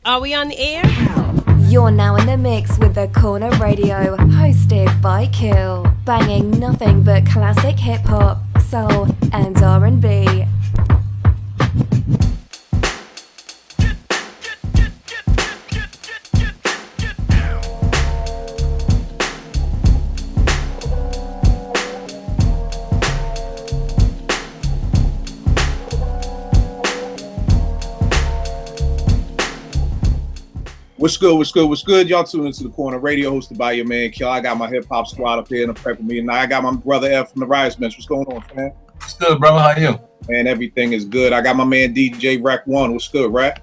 Are we on the air? You're now in the mix with The Corner Radio, hosted by Kill, banging nothing but classic hip-hop, soul, and R&B. What's good? What's good? What's good? Y'all tuning into The Corner Radio, hosted by your man Kill. I got my hip hop squad up here in the prep with me, and I got my brother F from the Rise Bench. What's going on, man? What's good, brother? How you? Man, everything is good. I got my man DJ Rec One. What's good, Rec?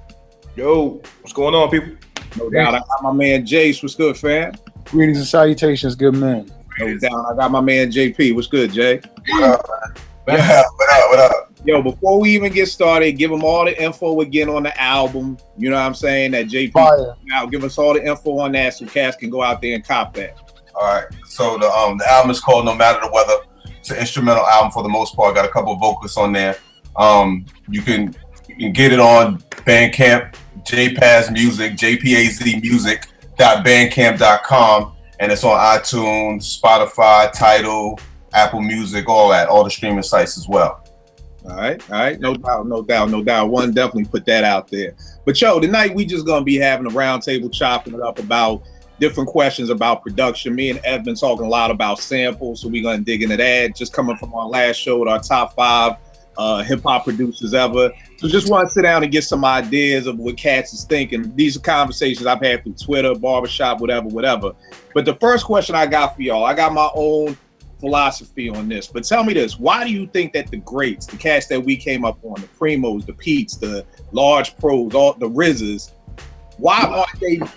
Yo, what's going on, people? No doubt. I got my man Jace. What's good, fam? Greetings and salutations, good man. No doubt. I got my man JP. What's good, Jay? What up? Yo, before we even get started, give them all the info again on the album. You know what I'm saying? That JP. Fire. Now, give us all the info on that so Cass can go out there and cop that. All right. So the album is called No Matter the Weather. It's an instrumental album for the most part. Got a couple of vocalists on there. You can get it on Bandcamp, JPAZ Music, jpazmusic.bandcamp.com, and it's on iTunes, Spotify, Tidal, Apple Music, all the streaming sites as well. All right. No doubt. One definitely put that out there. But yo, tonight we just gonna be having a roundtable chopping it up about different questions about production. Me and Ev been talking a lot about samples, so we're gonna dig into that. Just coming from our last show with our top 5 hip hop producers ever. So just want to sit down and get some ideas of what cats is thinking. These are conversations I've had through Twitter, barbershop, whatever. But the first question I got for y'all, I got my own philosophy on this, but tell me this: why do you think that the greats, the cats that we came up on, the Primos, the Petes, the Large Pros, all the RZAs, why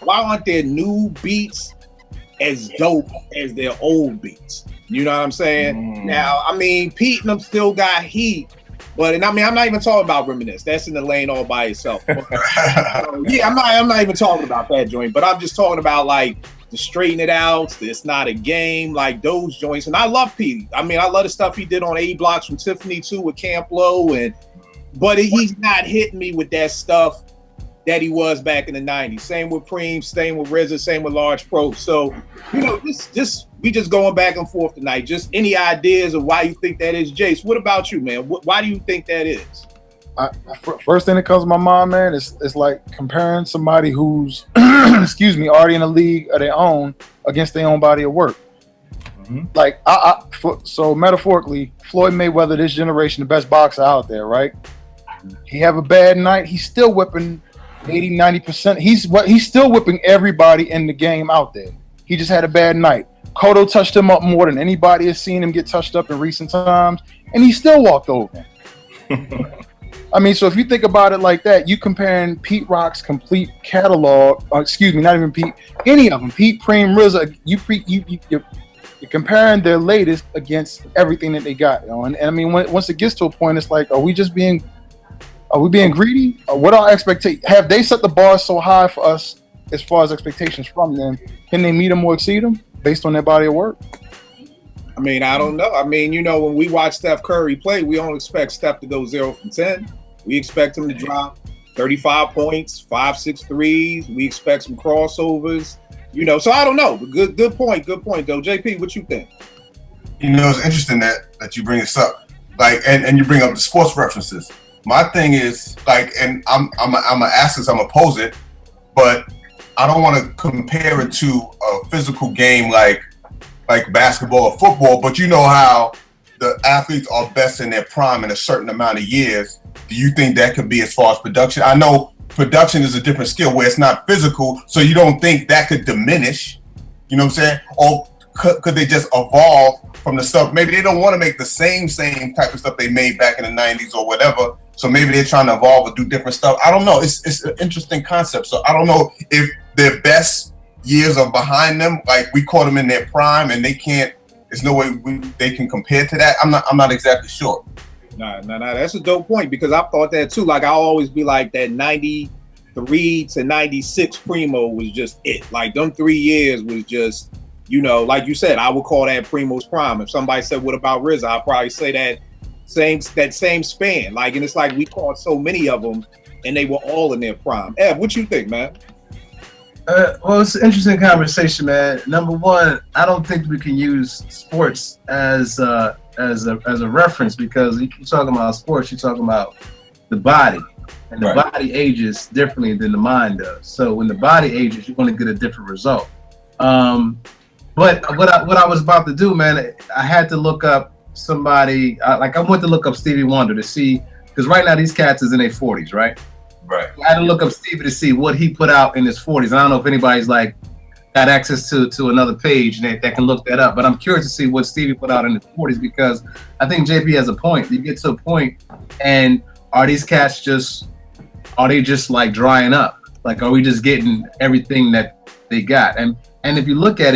aren't their new beats as dope as their old beats? You know what I'm saying? Now, I mean, Pete and them still got heat, but I'm not even talking about Reminisce. That's in the lane all by itself. I'm not even talking about that joint, but I'm just talking about like the Straighten It Out, It's Not a Game, like those joints. And I love Pete. I mean, I love the stuff he did on A Blocks from Tiffany too with Camp Low, but he's not hitting me with that stuff that he was back in the 90s. Same with Preem, same with RZA, same with Large Pro. So, you know, we just going back and forth tonight. Just any ideas of why you think that is, Jace? What about you, man? Why do you think that is? First thing that comes to my mind, man, is like comparing somebody who's, already in a league of their own against their own body of work. Mm-hmm. Like, so metaphorically, Floyd Mayweather, this generation, the best boxer out there, right? He have a bad night, he's still whipping 80-90%. He's still whipping everybody in the game out there. He just had a bad night. Cotto touched him up more than anybody has seen him get touched up in recent times, and he still walked over him. I mean, so if you think about it like that, you comparing Pete Rock's complete catalog, not even Pete, any of them, Pete, Preem, RZA, you're comparing their latest against everything that they got, you know? And I mean, once it gets to a point, it's like, are we being greedy? What are our expectations? Have they set the bar so high for us as far as expectations from them? Can they meet them or exceed them based on their body of work? I mean, I don't know. I mean, you know, when we watch Steph Curry play, we don't expect Steph to go 0 from 10. We expect him to drop 35 points, 5-6 threes. We expect some crossovers, you know. So I don't know. But good point, though. JP, what you think? You know, it's interesting that you bring this up, like, and you bring up the sports references. My thing is, like, and I'm a ask this, I'm a pose it, but I don't want to compare it to a physical game like basketball or football. But you know how the athletes are best in their prime in a certain amount of years. Do you think that could be as far as production? I know production is a different skill where it's not physical, so you don't think that could diminish, you know what I'm saying? Or could they just evolve from the stuff? Maybe they don't want to make the same type of stuff they made back in the 90s or whatever, so maybe they're trying to evolve or do different stuff. I don't know. It's an interesting concept. So I don't know if their best years are behind them, like we caught them in their prime and they can't, there's no way they can compare to that. I'm not exactly sure. Nah, that's a dope point, because I thought that too. Like, I'll always be like that 93 to 96 Primo was just it. Like, them 3 years was just, you know, like you said, I would call that Primo's prime. If somebody said, what about RZA? I'd probably say that same span. Like, and it's like we caught so many of them and they were all in their prime. Ev, what you think, man? Well, it's an interesting conversation, man. Number one, I don't think we can use sports as a reference, because you're talking about sports, you're talking about the body, and the body ages differently than the mind does. So when the body ages, you're going to get a different result. But what I was about to do, man, I had to look up somebody. I went to look up Stevie Wonder to see, because right now these cats is in their 40s, right? Right. I had to look up Stevie to see what he put out in his 40s. And I don't know if anybody's like got access to another page that can look that up. But I'm curious to see what Stevie put out in his 40s, because I think JP has a point. You get to a point, and are these cats just like drying up? Like, are we just getting everything that they got? And if you look at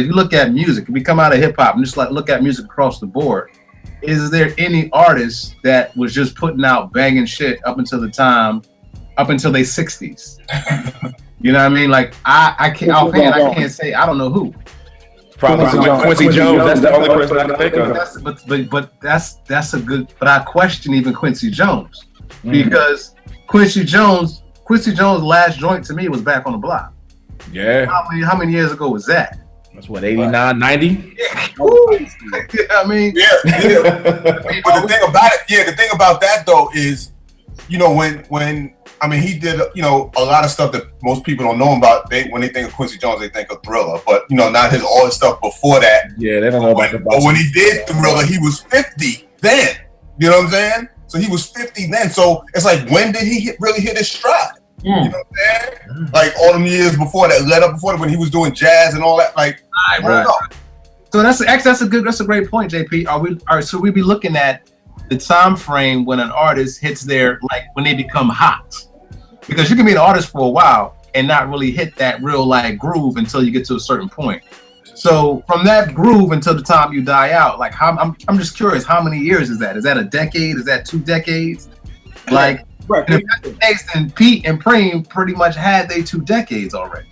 music, if we come out of hip hop and just like look at music across the board, is there any artist that was just putting out banging shit up until their 60s? You know what I mean? Like I can't say, I don't know who. Probably Quincy Jones. That's the only person I can think of. But that's a good. But I question even Quincy Jones, because Quincy Jones' last joint to me was Back on the Block. Yeah. How many years ago was that? That's what, 89, 90? Yeah. I mean, yeah. But the thing about that though is, you know, when I mean, he did, you know, a lot of stuff that most people don't know about. When they think of Quincy Jones, they think of Thriller, but you know, not all his stuff before that. Yeah, they don't know about the. But when he did Thriller, he was 50 then. You know what I'm saying? So he was 50 then. So it's like, when did he really hit his stride? You know what I'm saying? Like all them years before that, led up before that, when he was doing jazz and all that. Like, right. So that's a great point, JP. So we be looking at the time frame when an artist hits their, like, when they become hot, because you can be an artist for a while and not really hit that real like groove until you get to a certain point. So from that groove until the time you die out, like, I'm just curious, how many years is that? Is that a decade? Is that 2 decades? Like, right. And if that's the case, then Pete and Preem pretty much had they 2 decades already.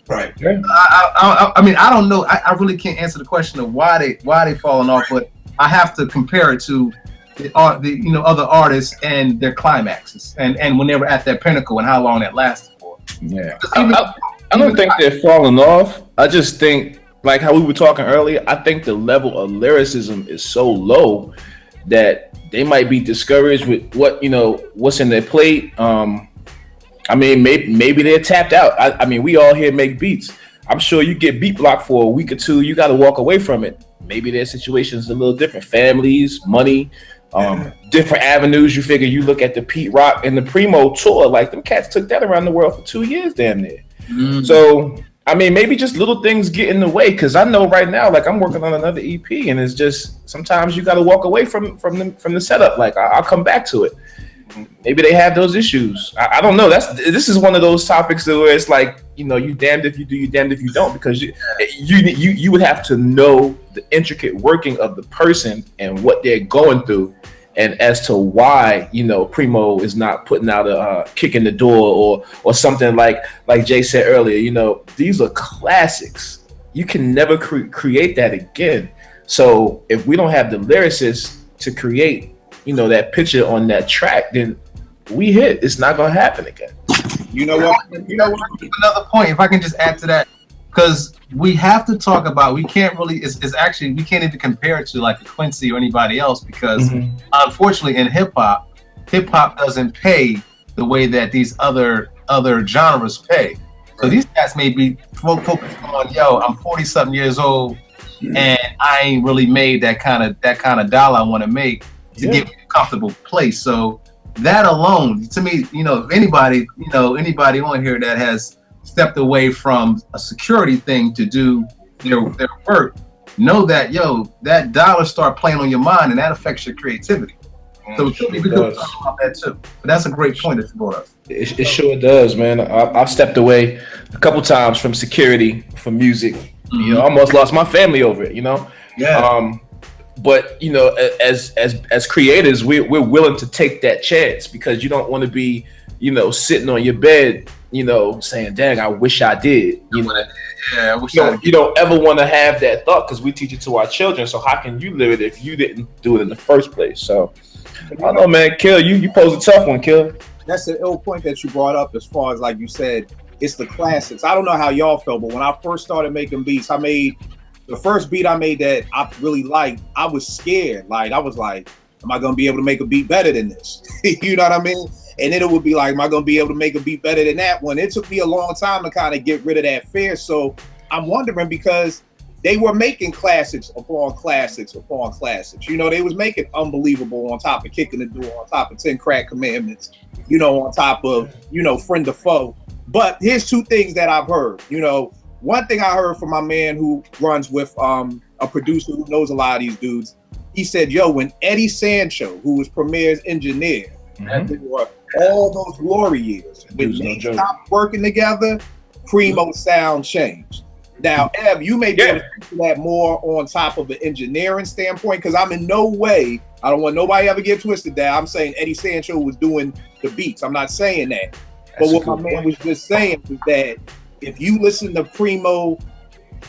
right. I mean, I don't know. I really can't answer the question of why they falling off, but I have to compare it to the other artists and their climaxes and when they were at their pinnacle and how long that lasted for. Yeah, I don't think they're falling off. I just think, like how we were talking earlier, I think the level of lyricism is so low that they might be discouraged with what's in their plate. I mean, maybe they're tapped out. I mean, we all here make beats. I'm sure you get beat blocked for a week or two, you got to walk away from it. Maybe their situation's a little different. Families, money, different avenues. You figure, you look at the Pete Rock and the Primo tour, like them cats took that around the world for 2 years damn near. So, I mean, maybe just little things get in the way, because I know right now, like, I'm working on another EP, and it's just sometimes you got to walk away from the setup. Like, I'll come back to it. Maybe they have those issues. I don't know. This is one of those topics where it's like, you damned if you do, you damned if you don't, because you would have to know the intricate working of the person and what they're going through, and as to why Primo is not putting out a kick in the door or something like Jay said earlier. These are classics. You can never create that again. So if we don't have the lyricists to create that picture on that track, then we hit. It's not gonna happen again. You know what? Another point, if I can just add to that, because we have to talk about, we can't even compare it to like a Quincy or anybody else, because unfortunately in hip hop doesn't pay the way that these other genres pay. So these guys may be focused on, I'm 40 something years old and I ain't really made that kind of dollar I want to make to get me a comfortable place. So that alone, to me, if anybody on here that has stepped away from a security thing to do their work, know that that dollar start playing on your mind, and that affects your creativity. So we could talk about that too. But that's a great point that you brought up. It sure does, man. I've stepped away a couple times from security for music. I almost lost my family over it. Yeah. But as creators, we're willing to take that chance, because you don't want to be sitting on your bed saying, dang, I wish I did. I wish you don't ever want to have that thought, because we teach it to our children. So how can you live it if you didn't do it in the first place? So I don't know, man. Kill, you pose a tough one, Kill. that's an ill point that you brought up as far as like you said, it's the classics. I don't know how y'all felt, but when I first started making beats, I made the first beat I made that I really liked. I was scared. Like I was like, am I gonna be able to make a beat better than this? You know what I mean? And then it would be like, am I gonna be able to make a beat better than that one? It took me a long time to kind of get rid of that fear. So I'm wondering, because they were making classics upon classics upon classics. You know, they was making Unbelievable on top of Kicking the Door, on top of 10 Crack Commandments, you know, on top of, you know, Friend or Foe. But here's two things that I've heard. You know, one thing I heard from my man who runs with a producer who knows a lot of these dudes, he said, yo, when Eddie Sancho, who was Premier's engineer, all those glory years, when they stopped working together, Primo's sound changed. Now, Ev, you may be able to speak to that more on top of an engineering standpoint, because I'm in no way, I don't want nobody ever get twisted that I'm saying Eddie Sancho was doing the beats. I'm not saying that. But what my man was just saying was that if you listen to Primo,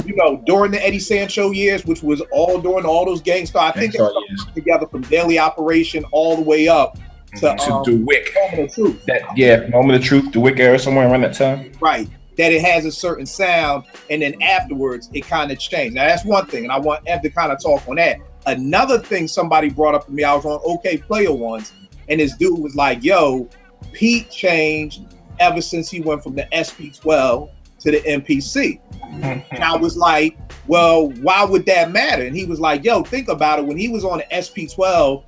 you know, during the Eddie Sancho years, which was all during all those Gangstar, I think they were together from Daily Operation all the way up to The Wick. Moment of Truth. Moment of Truth, The Wick era, somewhere around that time. Right. That it has a certain sound, and then afterwards it kind of changed. Now that's one thing, and I want Ev to kind of talk on that. Another thing somebody brought up to me, I was on OK Player once, and this dude was like, yo, Pete changed ever since he went from the SP12 to the MPC. And I was like, well, why would that matter? And he was like, yo, think about it. When he was on the SP12,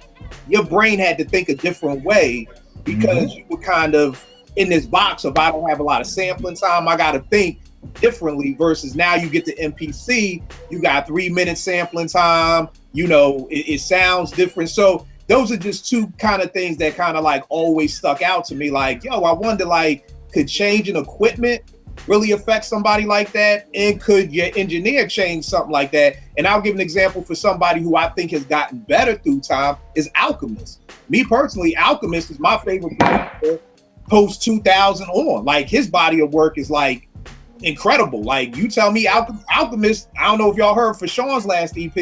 your brain had to think a different way, because you were kind of in this box of, I don't have a lot of sampling time, I got to think differently, versus now you get the MPC, you got 3 minutes sampling time, you know, it sounds different. So those are just two kind of things that kind of like always stuck out to me. Like, yo, I wonder, like, could changing equipment really affect somebody like that? And could your engineer change something like that? And I'll give an example for somebody who I think has gotten better through time is Alchemist. Me personally, Alchemist is my favorite producer post 2000 on. Like, his body of work is like incredible. Like, you tell me Alchemist, I don't know if y'all heard for Sean's last EP.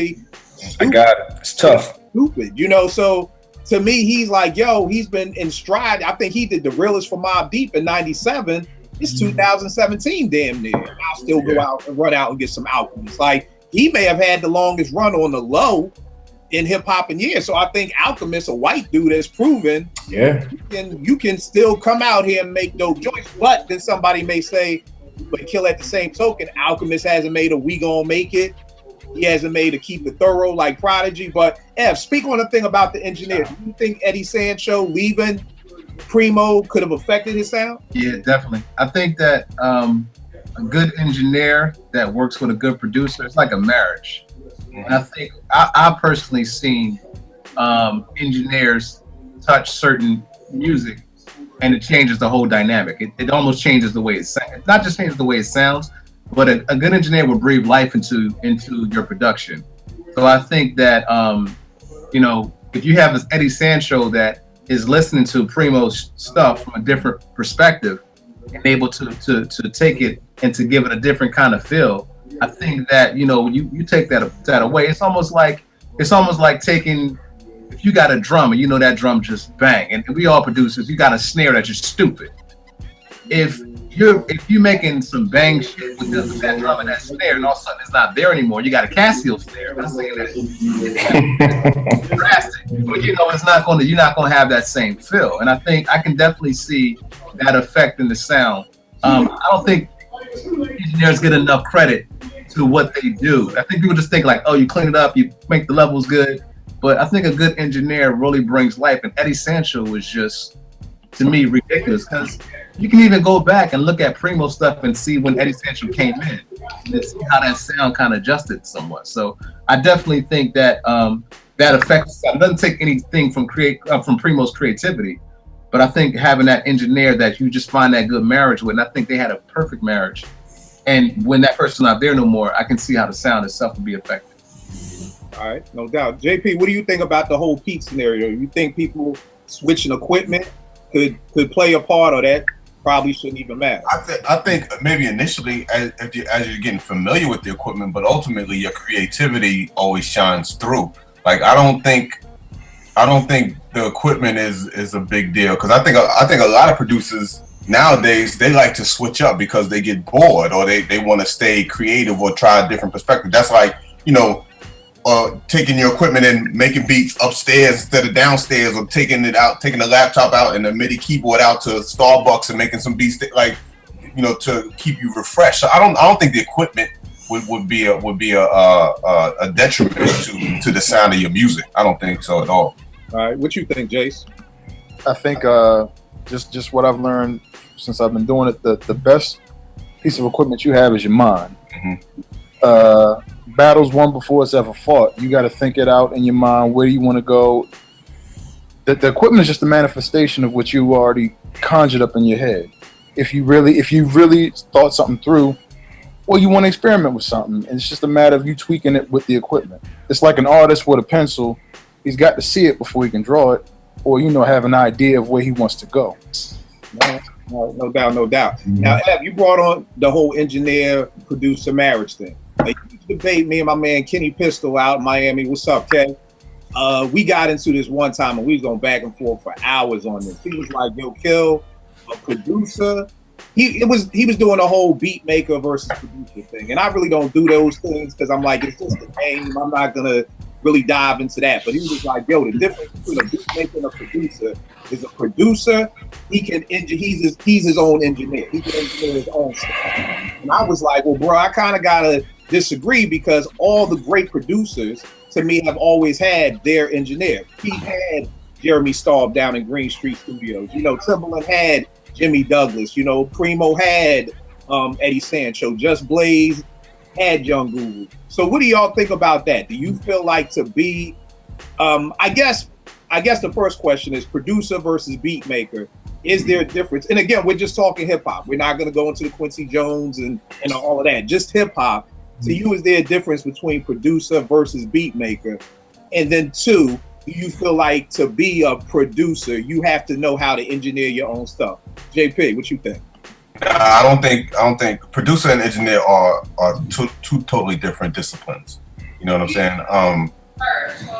I got it. It's tough. Stupid, you know. So to me, he's like, yo, he's been in stride. I think he did The Realest for Mobb Deep in 97. It's 2017 damn near. I'll still go out and run out and get some Alchemist. Like, he may have had the longest run on the low in hip hop in years. So I think Alchemist, a white dude, has proven you can still come out here and make dope joints. But then somebody may say, but Kill, at the same token, Alchemist hasn't made a We Gon' Make It. He hasn't made a Keep It Thorough like Prodigy. But Ev, speak on the thing about the engineer. Do you think Eddie Sancho leaving Primo could have affected his sound? Yeah, definitely. I think that a good engineer that works with a good producer, it's like a marriage. And I think I personally seen engineers touch certain music, and it changes the whole dynamic. It almost changes the way it sounds. It not just changes the way it sounds, but a good engineer will breathe life into your production. So I think that you know, if you have this Eddie Sancho that is listening to Primo's stuff from a different perspective and able to take it and to give it a different kind of feel, I think that, you know, you take that away. It's almost like taking, if you got a drum and you know that drum just bang, and we all producers, you got a snare that's just stupid. If you're making some bang shit with that drum and that snare, and all of a sudden it's not there anymore, you got a Casio snare. I'm not saying that it's drastic, but you know, you're not gonna have that same feel. And I think I can definitely see that effect in the sound. I don't think engineers get enough credit to what they do. I think people just think like, oh, you clean it up, you make the levels good. But I think a good engineer really brings life. And Eddie Sancho was just, to me, ridiculous, because you can even go back and look at Primo stuff and see when Eddie Sancho came in and see how that sound kind of adjusted somewhat. So I definitely think that that affects. It doesn't take anything from Primo's creativity, but I think having that engineer that you just find that good marriage with, and I think they had a perfect marriage. And when that person's not there no more, I can see how the sound itself will be affected. All right, no doubt. JP, what do you think about the whole Pete scenario? You think people switching equipment could play a part, or that probably shouldn't even matter? I think maybe initially as you're getting familiar with the equipment, but ultimately your creativity always shines through. Like, I don't think I don't think the equipment is a big deal, because I think a lot of producers nowadays, they like to switch up because they get bored, or they want to stay creative or try a different perspective. That's like, taking your equipment and making beats upstairs instead of downstairs, or taking the laptop out and the MIDI keyboard out to Starbucks and making some beats to keep you refreshed. So I don't think the equipment would be a detriment to the sound of your music. I don't think so at all. All right, what you think, Jace? I think just what I've learned since I've been doing it, the best piece of equipment you have is your mind. Battles won before it's ever fought. You got to think it out in your mind. Where you want to go? The equipment is just a manifestation of what you already conjured up in your head. If you really thought something through, or you want to experiment with something, and it's just a matter of you tweaking it with the equipment. It's like an artist with a pencil. He's got to see it before he can draw it, or have an idea of where he wants to go. No doubt. Mm-hmm. Now, Ev, you brought on the whole engineer-producer marriage thing. Like, you debate me and my man Kenny Pistol out in Miami. What's up, Ken? We got into this one time, and we was going back and forth for hours on this. He was like, "Yo, Kill, a producer." He was doing a whole beat maker versus producer thing, and I really don't do those things because I'm like, it's just a game. I'm not gonna really dive into that. But he was like, "Yo, the difference between a beat maker and a producer is a producer. He's his own engineer. He can engineer his own stuff." And I was like, "Well, bro, I kind of gotta disagree, because all the great producers to me have always had their engineer. He had Jeremy Staub down in Green Street Studios. Timbaland had Jimmy Douglas. Primo had Eddie Sancho. Just Blaze had Young Guru. So what do y'all think about that? Do you feel like to be, I guess the first question is producer versus beat maker. Is there a difference? And again, we're just talking hip hop. We're not going to go into the Quincy Jones and all of that. Just hip hop. To you, is there a difference between producer versus beat maker? And then two, do you feel like to be a producer, you have to know how to engineer your own stuff? JP, what you think? I don't think producer and engineer are two totally different disciplines. You know what I'm saying?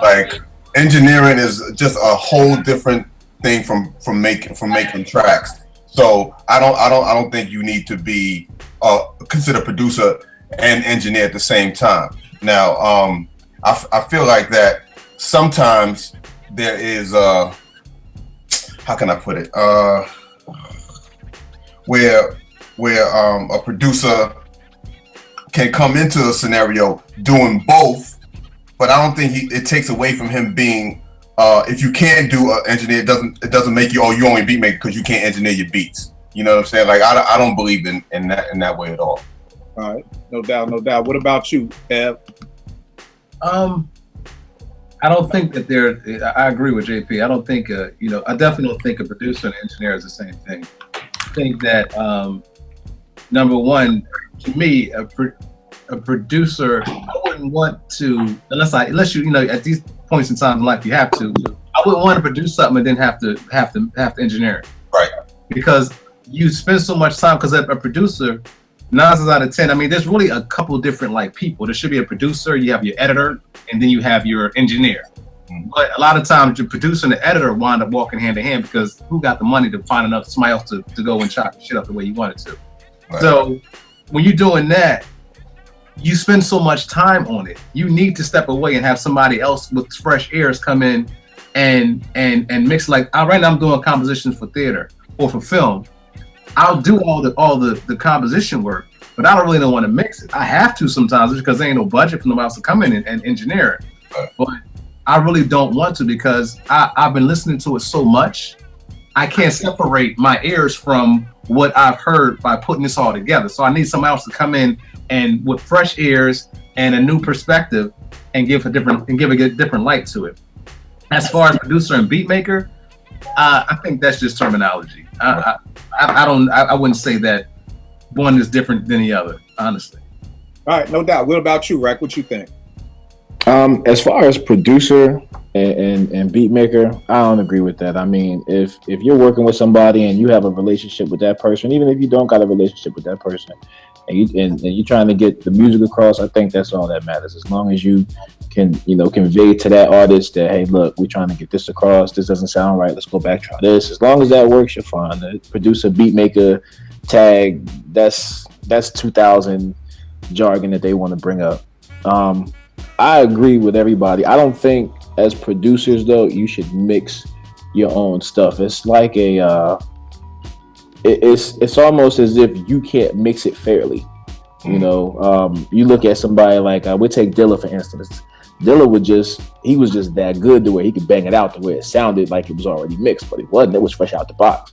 Like, engineering is just a whole different thing from making tracks. So I don't think you need to be consider producer and engineer at the same time. Now, I feel like that sometimes there is how can I put it? Where a producer can come into a scenario doing both, but I don't think it takes away from him being. If you can't do an engineer, it doesn't make you you only beat maker because you can't engineer your beats. You know what I'm saying? Like I don't believe in that way at all. All right, no doubt. What about you, Ev? I don't think that I agree with JP. I don't think I definitely don't think a producer and an engineer is the same thing. I think that number one, to me, a producer, I wouldn't want to, unless you at these points in time in life you have to. I wouldn't want to produce something and then have to engineer it. Right. Because you spend so much time. Because a producer, 9 out of 10. I mean, there's really a couple different people. There should be a producer. You have your editor, and then you have your engineer. Mm-hmm. But a lot of times, your producer and the editor wind up walking hand in hand, because who got the money to find enough somebody else to go and chop the shit up the way you want it to? Right. So when you're doing that, you spend so much time on it. You need to step away and have somebody else with fresh ears come in and mix. Like right now, I'm doing compositions for theater or for film. I'll do all the composition work, but I don't really want to mix it. I have to sometimes because there ain't no budget for nobody else to come in and engineer it. Right. But I really don't want to, because I've been listening to it so much. I can't separate my ears from what I've heard by putting this all together. So I need someone else to come in and with fresh ears and a new perspective and give a different light to it. As far as producer and beat maker, I think that's just terminology. I wouldn't say that one is different than the other, honestly. All right, no doubt. What about you, Rack? What you think? As far as producer and beat maker, I don't agree with that. I mean, if you're working with somebody and you have a relationship with that person, even if you don't got a relationship with that person, and you're trying to get the music across, I think that's all that matters. As long as you can, convey to that artist that, hey, look, we're trying to get this across. This doesn't sound right. Let's go back, try this. As long as that works, you're fine. The producer, beat maker tag, that's 2000 jargon that they want to bring up. I agree with everybody. I don't think as producers though you should mix your own stuff. It's like it's almost as if you can't mix it fairly. You look at somebody like we take Dilla for instance. Dilla he was just that good to where he could bang it out to where it sounded like it was already mixed, but it wasn't. It was fresh out the box.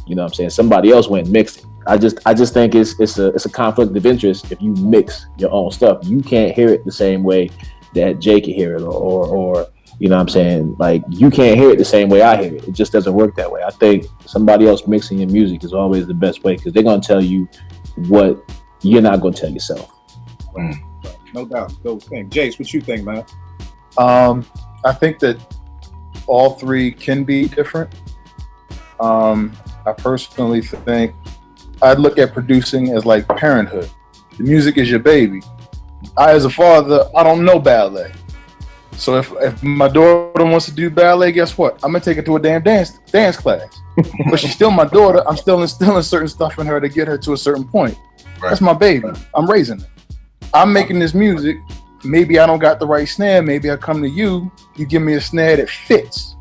You know what I'm saying? Somebody else went and mixed it. I just think it's a conflict of interest if you mix your own stuff. You can't hear it the same way that Jay can hear it, or you know what I'm saying? Like, you can't hear it the same way I hear it. It just doesn't work that way. I think somebody else mixing your music is always the best way because they're gonna tell you what you're not gonna tell yourself. No doubt. Those things. Jace, what you think, man? I think that all three can be different. I personally think I'd look at producing as like parenthood. The music is your baby. I, as a father, I don't know ballet. So if my daughter wants to do ballet, guess what? I'm gonna take her to a damn dance class. But she's still my daughter. I'm still instilling certain stuff in her to get her to a certain point. Right. That's my baby. I'm raising her. I'm making this music. Maybe I don't got the right snare. Maybe I come to you. You give me a snare that fits.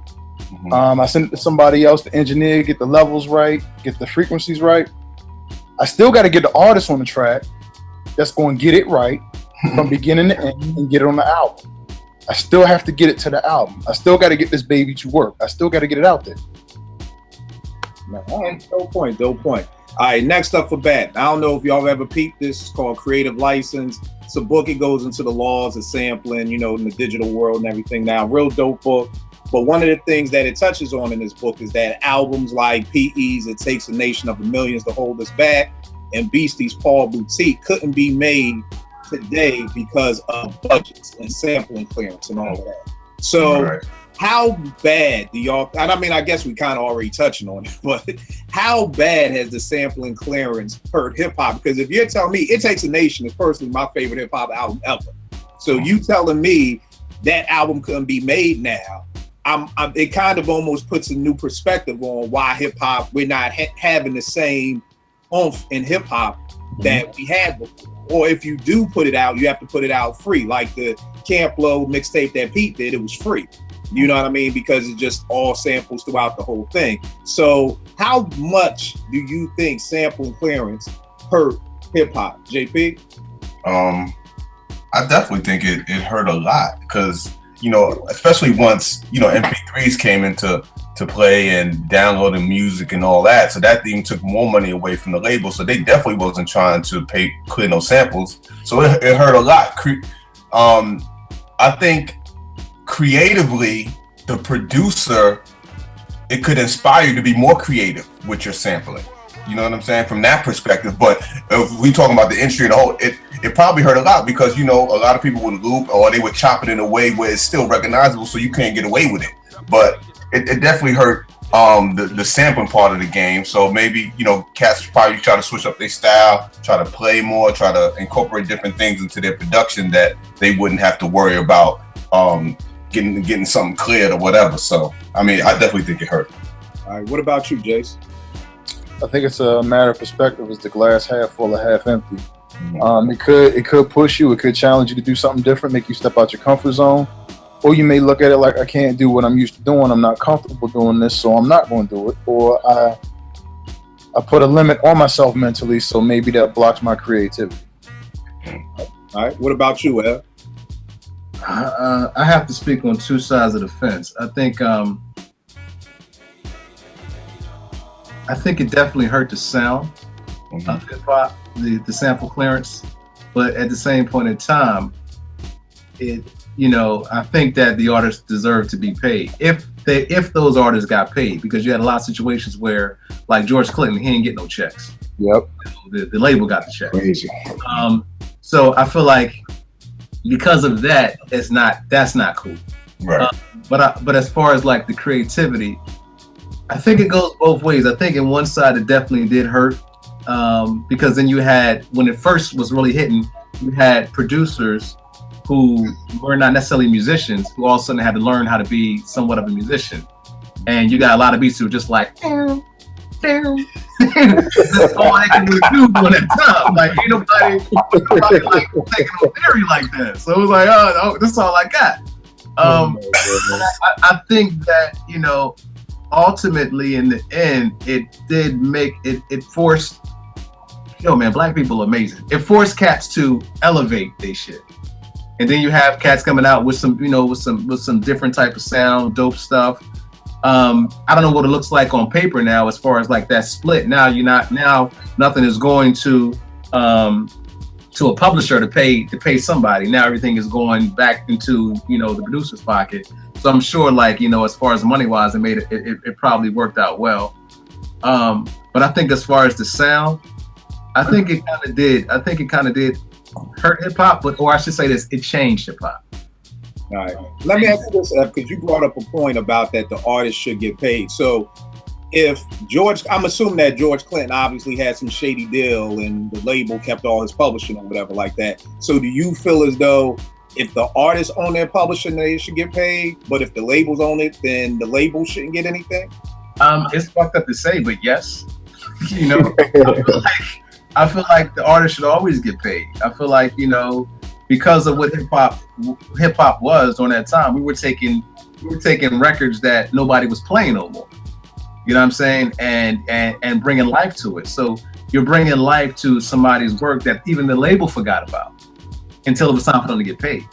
I send it to somebody else to engineer, get the levels right, get the frequencies right. I still got to get the artist on the track that's going to get it right from beginning to end and get it on the album. I still have to get it to the album. I still got to get this baby to work. I still got to get it out there. Dope point. All right, next up for Bat. I don't know if y'all ever peeped this. It's called Creative License. It's a book. It goes into the laws of sampling, in the digital world and everything now. Real dope book. But one of the things that it touches on in this book is that albums like PE's It Takes a Nation of Millions to Hold Us Back and Beastie's Paul Boutique couldn't be made today because of budgets and sampling clearance and all of that. So how bad do y'all, and I mean, I guess we kind of already touching on it, but how bad has the sampling clearance hurt hip hop? Because if you're telling me It Takes a Nation is personally my favorite hip hop album ever. So you telling me that album couldn't be made now, it kind of almost puts a new perspective on why hip hop, we're not having the same oomph in hip hop that we had before. Or if you do put it out, you have to put it out free. Like the Camp Low mixtape that Pete did, it was free. You know what I mean? Because it's just all samples throughout the whole thing. So how much do you think sampling clearance hurt hip hop, JP? I definitely think it hurt a lot because, especially once, MP3s came into play and downloading music and all that. So that even took more money away from the label. So they definitely wasn't trying to clear no samples. So it hurt a lot. I think creatively, the producer, it could inspire you to be more creative with your sampling. You know what I'm saying? From that perspective. But if we talking about the industry and the whole, it probably hurt a lot because, a lot of people would loop or they would chop it in a way where it's still recognizable so you can't get away with it. But it definitely hurt the sampling part of the game. So maybe, cats probably try to switch up their style, try to play more, try to incorporate different things into their production that they wouldn't have to worry about getting something cleared or whatever. So, I mean, I definitely think it hurt. All right, what about you, Jace? I think it's a matter of perspective. Is the glass half full or half empty? It could push you. It could challenge you to do something different, make you step out your comfort zone. Or you may look at it like, I can't do what I'm used to doing. I'm not comfortable doing this, so I'm not going to do it. Or I put a limit on myself mentally, so maybe that blocks my creativity. All right. What about you, Ed? I have to speak on two sides of the fence. I think it definitely hurt the sound of hip hop, the sample clearance. But at the same point in time, I think that the artists deserve to be paid if those artists got paid, because you had a lot of situations where, like George Clinton, he didn't get no checks. Yep. The label got the check. Crazy. So I feel like because of that, that's not cool. Right. But as far as like the creativity, I think it goes both ways. I think in one side it definitely did hurt, because then you had, when it first was really hitting, you had producers who were not necessarily musicians, who all of a sudden had to learn how to be somewhat of a musician. And you got a lot of beats who were just like, down. That's all I can really do during that time. Like, ain't nobody like taking no theory like that. So it was like, oh, this is all I got. I think that, you know, ultimately in the end, it did make it forced, yo man, black people are amazing. It forced cats to elevate their shit. And then you have cats coming out with some, you know, with some different type of sound, dope stuff. I don't know what it looks like on paper now, as far as like that split. Now nothing is going to a publisher to pay somebody. Now everything is going back into, you know, the producer's pocket. So I'm sure, like, you know, as far as money wise, it probably worked out well. But I think as far as the sound, I think it kind of did hurt hip hop, or I should say this, it changed hip hop. All right. Let me ask you this, because you brought up a point about that the artist should get paid. So if I'm assuming that George Clinton obviously had some shady deal and the label kept all his publishing or whatever like that. So do you feel as though if the artists own their publishing, they should get paid, but if the labels own it, then the label shouldn't get anything? It's fucked up to say, but yes. You know, I feel like the artist should always get paid. I feel like, you know, because of what hip hop was during that time, we were taking records that nobody was playing no more. You know what I'm saying? And bringing life to it. So you're bringing life to somebody's work that even the label forgot about until it was time for them to get paid.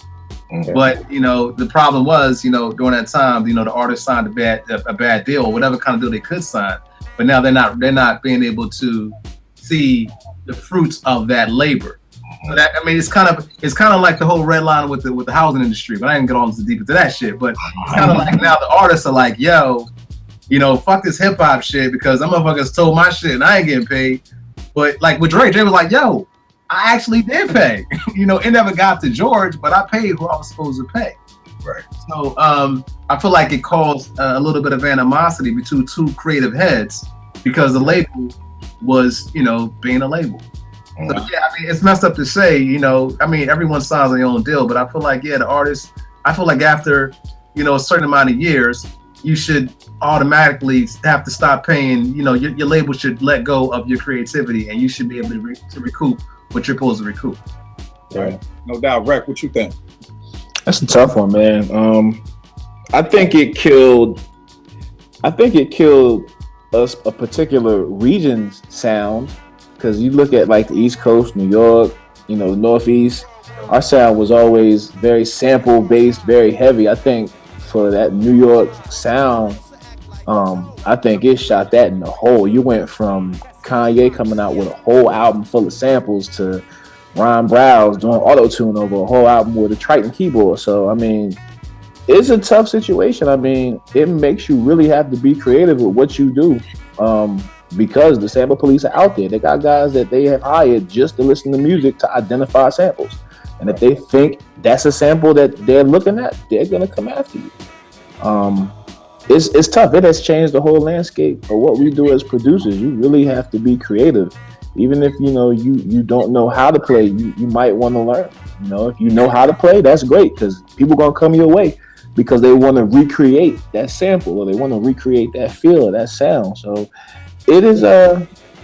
Okay. But, you know, the problem was, you know, during that time, you know, the artist signed a bad deal, or whatever kind of deal they could sign. But now they're not being able to see the fruits of that labor. So that, I mean, it's kind of like the whole red line with the housing industry. But I didn't get all deep into that shit. But it's kind of like now the artists are like, yo, you know, fuck this hip hop shit, because them motherfuckers stole my shit and I ain't getting paid. But like with Dre was like, yo, I actually did pay. You know, it never got to George, but I paid who I was supposed to pay. Right. So I feel like it caused a little bit of animosity between two creative heads, because the label was, you know, being a label. So yeah, I mean, it's messed up to say, you know, I mean, everyone signs on their own deal, but I feel like, yeah, the artist, I feel like after, you know, a certain amount of years, you should automatically have to stop paying, you know, your label should let go of your creativity, and you should be able to recoup what you're supposed to recoup. Right. No doubt. Rec, what you think? That's a tough one, man. I think it killed a particular region's sound, because you look at like the East Coast, New York, you know, the Northeast, our sound was always very sample based, very heavy. I think for that New York sound, I think it shot that in the hole. You went from Kanye coming out with a whole album full of samples to Ron Browz doing auto-tune over a whole album with a Triton keyboard. So, I mean, it's a tough situation. I mean, it makes you really have to be creative with what you do, because the sample police are out there. They got guys that they have hired just to listen to music to identify samples. And if they think that's a sample that they're looking at, they're going to come after you. It's tough. It has changed the whole landscape of what we do as producers. You really have to be creative. Even if, you know, you don't know how to play, you might want to learn. You know, if you know how to play, that's great, because people are going to come your way because they want to recreate that sample, or they want to recreate that feel or that sound. So it is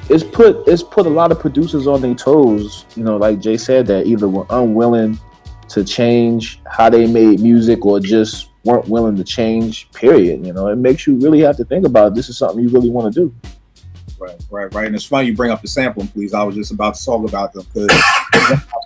it's put a lot of producers on their toes, you know, like Jay said, that either were unwilling to change how they made music or just weren't willing to change, period. You know, it makes you really have to think about, this is something you really want to do. Right. And it's funny you bring up the sampling, please. I was just about to talk about them, because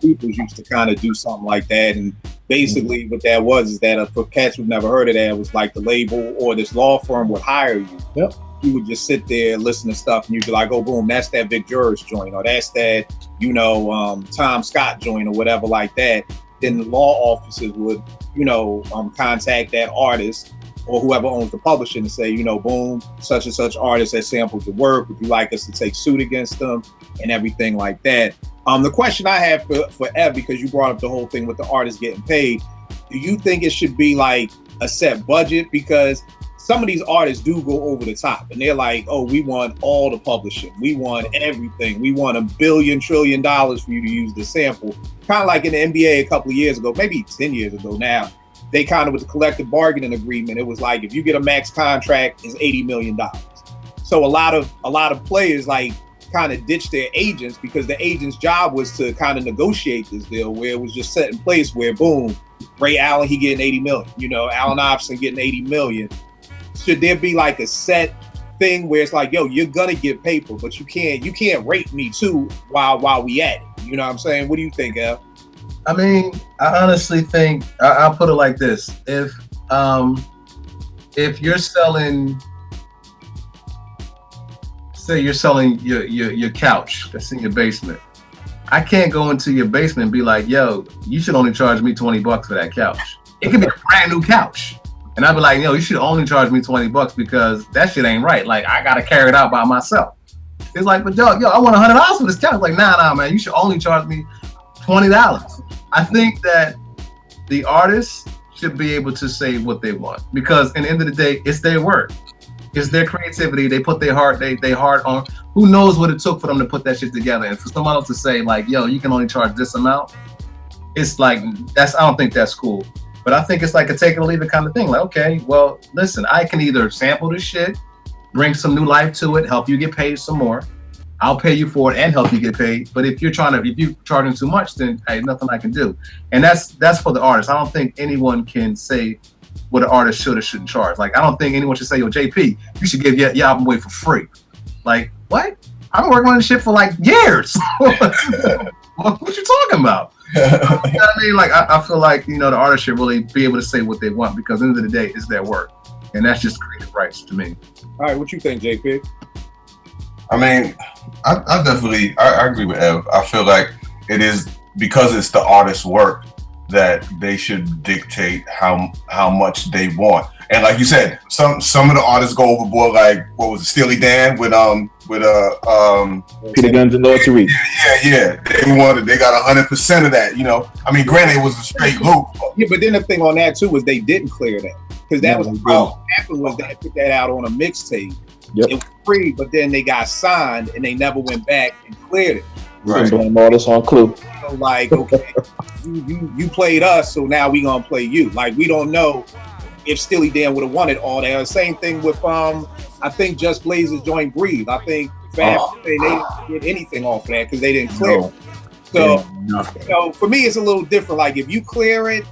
people used to kind of do something like that. And basically what that was is that for cats who've never heard of that, it was like the label or this law firm would hire you. Yep. You would just sit there, listen to stuff, and you'd be like, oh, boom, that's that Vic Juris joint, or that's that, you know, Tom Scott joint, or whatever like that. Then the law officers would, you know, contact that artist or whoever owns the publishing and say, you know, boom, such and such artist has sampled your work. Would you like us to take suit against them and everything like that? The question I have for Ev, because you brought up the whole thing with the artist getting paid, do you think it should be like a set budget, because some of these artists do go over the top and they're like, oh, we want all the publishing. We want everything. We want $1 billion, $1 trillion for you to use the sample. Kind of like in the NBA a couple of years ago, maybe 10 years ago now, they kind of, with the collective bargaining agreement, it was like, if you get a max contract, it's $80 million. So a lot of players like kind of ditched their agents, because the agent's job was to kind of negotiate this deal where it was just set in place where, boom, Ray Allen, he getting 80 million, you know, Allen Iverson getting 80 million. Should there be like a set thing where it's like, yo, you're gonna get paper, but you can't rate me too while we at it? You know what I'm saying? What do you think, Al? I mean, I honestly think I'll put it like this: if you're selling, say you're selling your couch that's in your basement, I can't go into your basement and be like, yo, you should only charge me $20 for that couch. It could be a brand new couch. And I'd be like, yo, you should only charge me $20 because that shit ain't right. Like, I gotta carry it out by myself. It's like, but yo, I want $100 for this couch. Like, nah, man, you should only charge me $20. I think that the artists should be able to say what they want, because in the end of the day, it's their work. It's their creativity. They put their heart, they heart on. Who knows what it took for them to put that shit together? And for someone else to say like, yo, you can only charge this amount, it's like, I don't think that's cool. But I think it's like a take it or leave it kind of thing. Like, okay, well, listen, I can either sample this shit, bring some new life to it, help you get paid some more. I'll pay you for it and help you get paid. But if you're charging too much, then hey, nothing I can do. And that's for the artist. I don't think anyone can say what an artist should or shouldn't charge. Like, I don't think anyone should say, yo, JP, you should give your album away for free. Like, what? I've been working on this shit for like years. What you talking about? You know what I mean? Like, I feel like, you know, the artist should really be able to say what they want, because at the end of the day, it's their work. And that's just creative rights to me. All right, what you think, JP? I mean, I definitely agree with Ev. I feel like it is because it's the artist's work that they should dictate how much they want. And like you said, some of the artists go overboard. Like, what was it, Steely Dan with Peter Guns and Lord Tariq. Yeah. They got 100% of that. You know, I mean, granted, it was a straight loop. Yeah, but then the thing on that too was they didn't clear that, because that was the problem. What happened was they put that out on a mixtape. Yep. It was free, but then they got signed and they never went back and cleared it. Right. Blame all this on Clue. So like, okay, you played us, so now we gonna play you. Like, we don't know if Steely Dan would have wanted all that. Same thing with I think Just Blaze's joint Breathe. I think Fab they didn't get anything off of that because they didn't clear it. So you know, for me it's a little different. Like, if you clear it,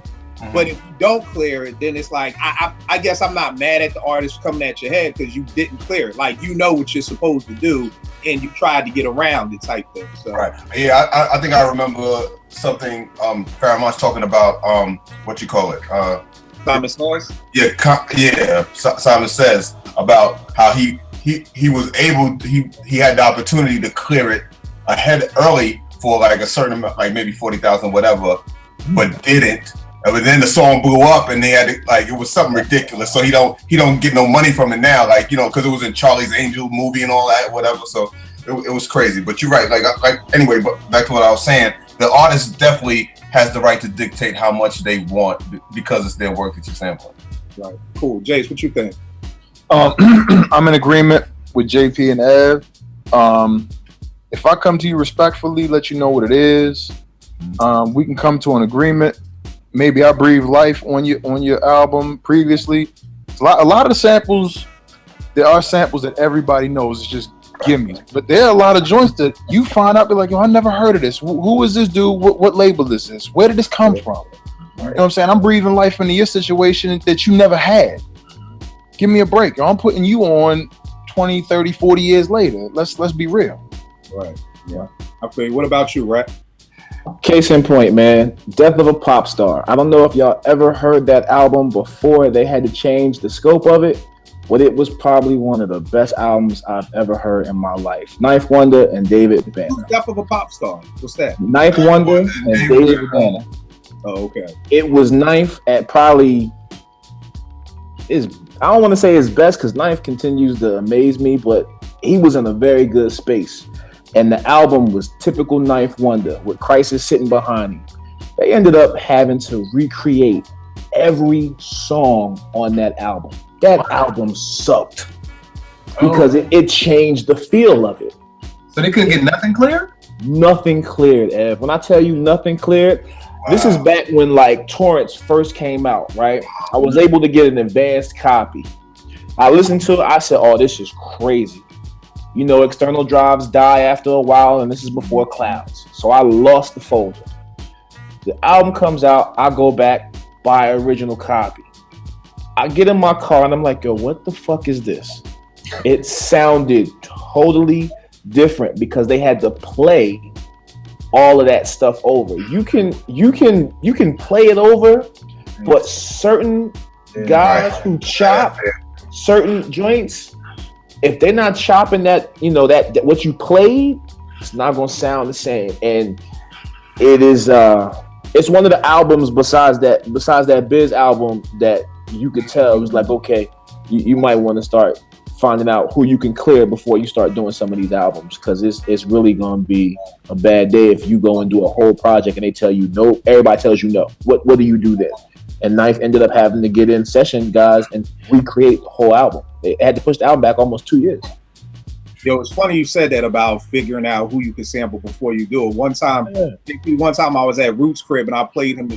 but if you don't clear it, then it's like I guess I'm not mad at the artist coming at your head because you didn't clear it. Like, you know what you're supposed to do and you tried to get around it type thing. So right. Yeah, I think I remember something Fairmont's talking about what you call it? Simon Says? Yeah, Simon Says about how he was able, he had the opportunity to clear it ahead early for like a certain amount, like maybe 40,000 whatever, but didn't. But then the song blew up and they had to, like, it was something ridiculous. So he don't get no money from it now, like, you know, because it was in Charlie's Angel movie and all that, whatever. So it was crazy. But you're right. Like anyway, but back to what I was saying, the artist definitely has the right to dictate how much they want because it's their work that you're sampling. Right. Cool. Jace, what you think? I'm in agreement with JP and Ev. If I come to you respectfully, let you know what it is, we can come to an agreement. Maybe I breathe life on your album previously. A lot of the samples, there are samples that everybody knows. It's just gimmies. But there are a lot of joints that you find out, be like, yo, I never heard of this. Who is this dude? What label is this? Where did this come from? You know what I'm saying? I'm breathing life into your situation that you never had. Give me a break. I'm putting you on 20, 30, 40 years later. Let's be real. Right. Yeah. I feel you. What about you, Rat? Case in point, man, Death of a Pop Star. I don't know if y'all ever heard that album before they had to change the scope of it, but it was probably one of the best albums I've ever heard in my life. Ninth Wonder and David Banner. Death of a Pop Star. What's that? Ninth Wonder and David Banner. Oh, okay. It was Ninth at probably I don't want to say his best because Ninth continues to amaze me, but he was in a very good space. And the album was typical Ninth Wonder with Crisis sitting behind him. They ended up having to recreate every song on that album. That album sucked because it changed the feel of it. So they couldn't get nothing clear? Nothing cleared, Ev. When I tell you nothing cleared, this is back when like torrents first came out, right? I was able to get an advanced copy. I listened to it. I said, "Oh, this is crazy." You know, external drives die after a while, and this is before clouds. So I lost the folder. The album comes out. I go back, buy original copy. I get in my car, and I'm like, "Yo, what the fuck is this?" It sounded totally different because they had to play all of that stuff over. You can play it over, but certain guys who chop certain joints, if they're not chopping that, you know, that what you played, it's not gonna sound the same. And it is it's one of the albums besides that Biz album that you could tell it was like, okay, you might want to start finding out who you can clear before you start doing some of these albums, because it's really gonna be a bad day if you go and do a whole project and they tell you no, everybody tells you no. What do you do then? And Knife ended up having to get in session guys and recreate the whole album. They had to push the album back almost 2 years. Yo, it's funny you said that about figuring out who you can sample before you do it. One time I was at Roots crib and I played him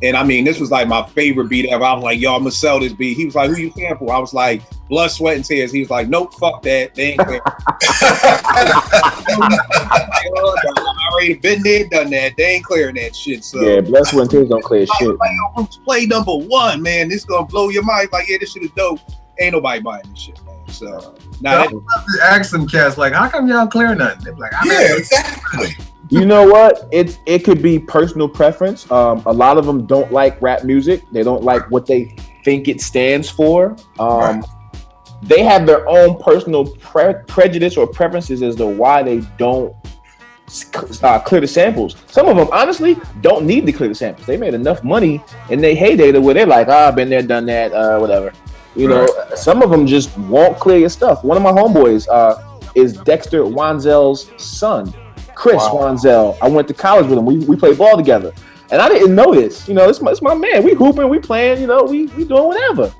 and I mean, this was like my favorite beat ever. I was like, yo, I'm gonna sell this beat. He was like, who you sample? I was like, Blood, Sweat, and Tears. He was like, nope, fuck that. They ain't clear. I already been there, done that. They ain't clearing that shit. So yeah, Blood, Sweat, and Tears don't clear shit. Like, yo, Roots play number one, man. This gonna blow your mind. Like, yeah, this shit is dope. Ain't nobody buying this shit, man. So now I love to ask them cats, like, how come y'all clear nothing? They're like, exactly. You know what? It could be personal preference. A lot of them don't like rap music. They don't like what they think it stands for. They have their own personal prejudice or preferences as to why they don't clear the samples. Some of them, honestly, don't need to clear the samples. They made enough money in their heyday to where they're like, I've been there, done that, whatever. You know, some of them just won't clear your stuff. One of my homeboys is Dexter Wanzel's son. Chris Wanzel. I went to college with him. We played ball together. And I didn't know this. You know, it's my man. We hooping, we playing, you know, we doing whatever.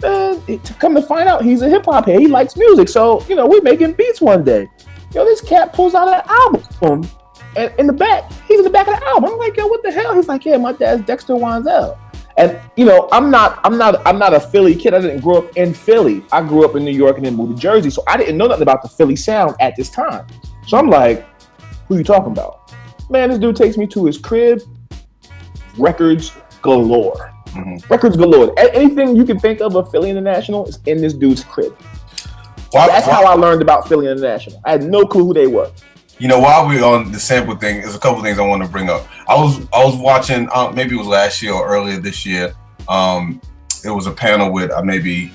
To come to find out, he's a hip-hop head. He likes music. So, you know, we're making beats one day. Yo, this cat pulls out an album. And in the back, he's in the back of the album. I'm like, yo, what the hell? He's like, yeah, my dad's Dexter Wanzel. And, you know, I'm not a Philly kid. I didn't grow up in Philly. I grew up in New York and then moved to Jersey. So I didn't know nothing about the Philly sound at this time. So I'm like, who you talking about? Man, this dude takes me to his crib. Records galore. Records galore. Anything you can think of Philly International is in this dude's crib. That's how I learned about Philly International. I had no clue who they were. You know, while we're on the sample thing, there's a couple things I want to bring up. I was watching, maybe it was last year or earlier this year. It was a panel with maybe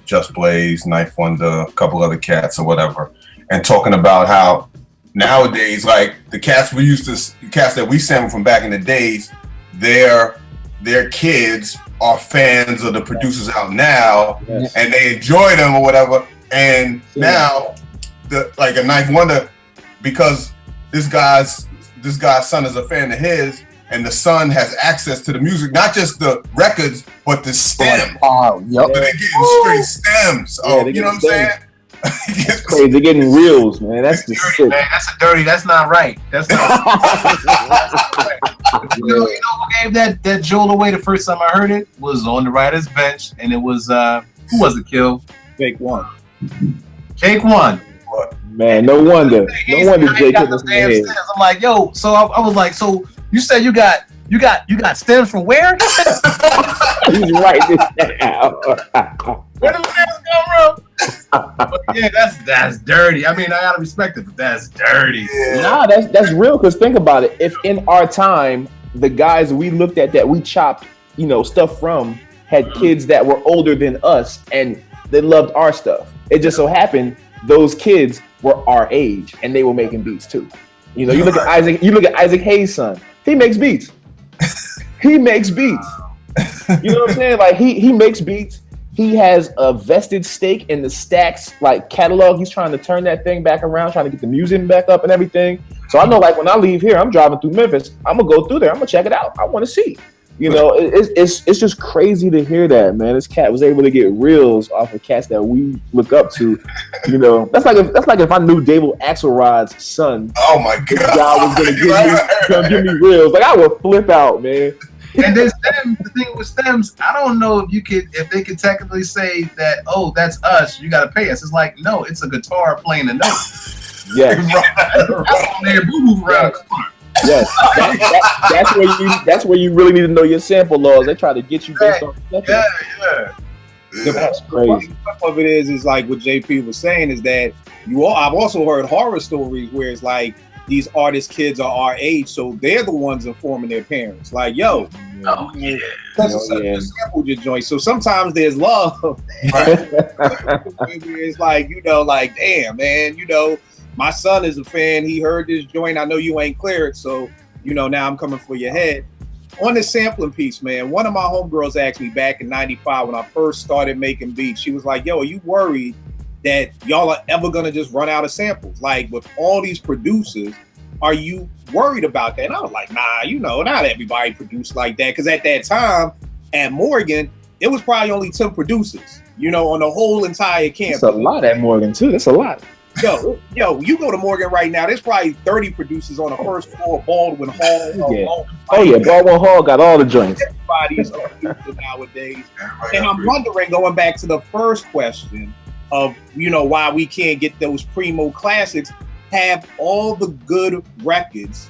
Just Blaze, Knife Wonder, a couple other cats or whatever, and talking about how nowadays, like the cats that we sampled from back in the days, their kids are fans of the producers out now, and they enjoy them or whatever. And now, like a Knife Wonder, because this guy's son is a fan of his, and the son has access to the music, not just the records, but the stems. So they're getting straight stems. You know what I'm saying? It's crazy. They're getting reels, man. That's the shit. Man, that's not right. That's not right. You know who gave that jewel away the first time I heard it? Was on the writer's bench, and it was who was it, Kill? Cake One. Cake One. Man, no wonder Jay took this in the head. I'm like, yo, so I was like, so you said you got stems from where? He's right this down. Where did the stems come from? But yeah, that's dirty. I mean, I gotta respect it, but that's dirty. Nah, that's real. Because think about it. If in our time, the guys we looked at that we chopped, you know, stuff from had kids that were older than us, and they loved our stuff. It just so happened those kids were our age, and they were making beats too. You know, you look at Isaac Hayes' son. He makes beats. He makes beats. You know what I'm saying? Like he makes beats. He has a vested stake in the Stax like catalog. He's trying to turn that thing back around, trying to get the music back up and everything. So I know, like when I leave here, I'm driving through Memphis. I'm gonna go through there. I'm gonna check it out. I want to see. You know, it's just crazy to hear that, man. This cat was able to get reels off of cats that we look up to. You know, that's like if I knew David Axelrod's son. Oh my god, was gonna give me reels. Like I would flip out, man. And then the thing with stems, I don't know if they could technically say that, oh, that's us, you gotta pay us. It's like, no, it's a guitar playing a note. Yeah. That's on there, boo-boo around the corner. Yes, that's where you really need to know your sample laws. They try to get you based on. Yeah. That's crazy. Some of it is like what JP was saying is that I've also heard horror stories where it's like these artist kids are our age, so they're the ones informing their parents. Like, yo, that's a sample your joint. So sometimes there's love. Right. It's like, like, damn, man, my son is a fan. He heard this joint. I know you ain't cleared, so now I'm coming for your head. On the sampling piece, man, one of my homegirls asked me back in '95 when I first started making beats. She was like, yo, are you worried that y'all are ever gonna just run out of samples? Like with all these producers, are you worried about that? And I was like, nah, not everybody produced like that. Because at that time at Morgan, it was probably only 10 producers, on the whole entire campus. That's a lot at Morgan too. That's a lot. Yo, you go to Morgan right now, there's probably 30 producers on the first floor, Baldwin Hall. Baldwin Hall got all the joints. Everybody's a producer nowadays. And I'm wondering, going back to the first question of, why we can't get those primo classics, have all the good records